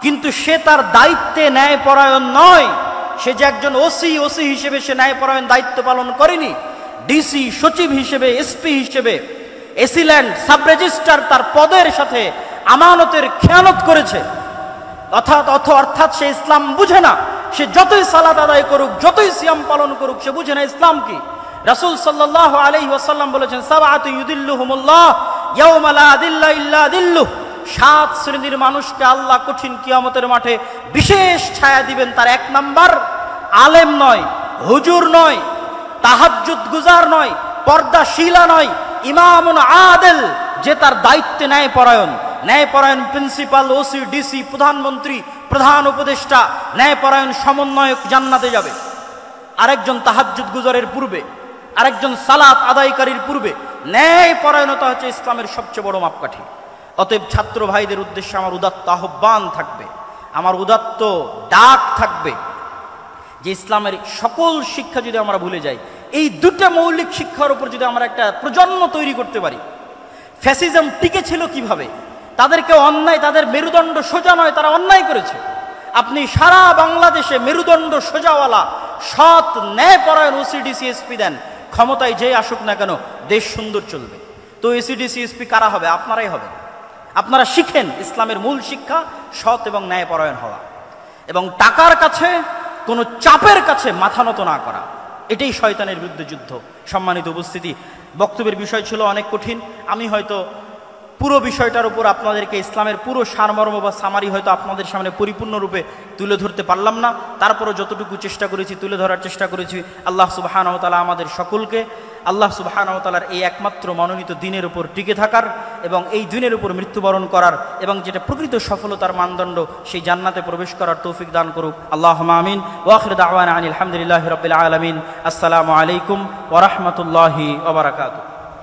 কিন্তু সে তার দায়িত্বে ন্যায়পরায়ণ নয়। সে যে একজন ওসি হিসেবে সে ন্যায়পরায়ণ দায়িত্ব পালন করেনি। ডিসি, সচিব হিসেবে, এসপি হিসেবে, এসিল্যান্ড, সাব রেজিস্ট্রার তার পদের সাথে আমানতের খেয়ানত করেছে। অর্থাৎ সে ইসলাম বুঝে না। সে যতই সালাত আদায় করুক, যতই সিয়াম পালন করুক, সে বুঝে না ইসলাম কি। রাসূল সাল্লাল্লাহু আলাইহি ওয়াসাল্লাম বলেছেন সাবআতু ইউদিল্লুহুমুল্লাহ ইয়াওমা লা দিল্লা ইল্লা দিল্লুহ, 7 শ্রেণীর মানুষকে আল্লাহ কঠিন কিয়ামতের মাঠে বিশেষ ছায়া দিবেন। তার 1 নাম্বার, আলেম নয়, হুজুর নয়, তাহাজ্জুদ গুজার নয়, পর্দাশীলা নয়, ইমামুন আদেল, যে তার দায়িত্বে ন্যায়পরায়ণ। ন্যায়পরায়ণ প্রিন্সিপাল, ওসি, ডিসি, প্রধানমন্ত্রী, প্রধান উপদেষ্টা, ন্যায়পরায়ণ সমন্বয়ক জান্নাতে যাবে। আরেকজন তাহাজ্জুদ গুজারের পূর্বে, আরেকজন সালাত আদায়কারীর পূর্বে। ন্যায়পরায়ণতা হচ্ছে ইসলামের সবচেয়ে বড় মাপকাঠি। অতএব ছাত্র ভাইদের উদ্দেশ্যে আমার উদাত্ত আহ্বান থাকবে, আমার উদাত্ত ডাক থাকবে যে ইসলামের সকল শিক্ষা যদি আমরা ভুলে যাই, এই 2টা মৌলিক শিক্ষার উপর যদি আমরা একটা প্রজন্ম তৈরি করতে পারি। ফ্যাসিজম টিকে ছিল কিভাবে? তাদেরকে অন্যায়, তাদের মেরুদণ্ড সোজা নয়, তারা অন্যায় করেছে। আপনি সারা বাংলাদেশে মেরুদণ্ড সোজাওয়ালা, সৎ, ন্যায়পরায়ণ ওসিডিসি এসপি দেন, ক্ষমতায় যেই আসুক না কেন দেশ সুন্দর চলবে। তো এসিডিসি এসপি কারা হবে? আপনারাই হবে। আপনারা শিখেন ইসলামের মূল শিক্ষা, সৎ এবং ন্যায়পরায়ণ হওয়া, এবং টাকার কাছে, কোনো চাপের কাছে মাথা নত না করা। এটাই শয়তানের বিরুদ্ধে যুদ্ধ। সম্মানিত উপস্থিতি, বক্তব্যের বিষয় ছিল অনেক কঠিন। আমি হয়তো পুরো বিষয়টার উপর আপনাদেরকে ইসলামের পুরো সারমর্ম বা সামারি হয়তো আপনাদের সামনে পরিপূর্ণরূপে তুলে ধরতে পারলাম না। তারপরও যতটুকু চেষ্টা করেছি তুলে ধরার চেষ্টা করেছি। আল্লাহ সুবহানাহু ওয়া তাআলা আমাদের সকলকে আল্লাহ সুবহানাহু ওয়া তাআলার এই একমাত্র মনোনীত দ্বীনের উপর টিকে থাকার এবং এই দ্বীনের উপর মৃত্যুবরণ করার এবং যেটা প্রকৃত সফলতার মানদণ্ড সেই জান্নাতে প্রবেশ করার তৌফিক দান করুক। আল্লাহুম্মা আমিন। ওয়া আখিরু দাওয়ানা আনিল হামদুলিল্লাহি রাব্বিল আলামিন। আসসালামু আলাইকুম ওয়া রাহমাতুল্লাহি ওয়া বারাকাতুহু।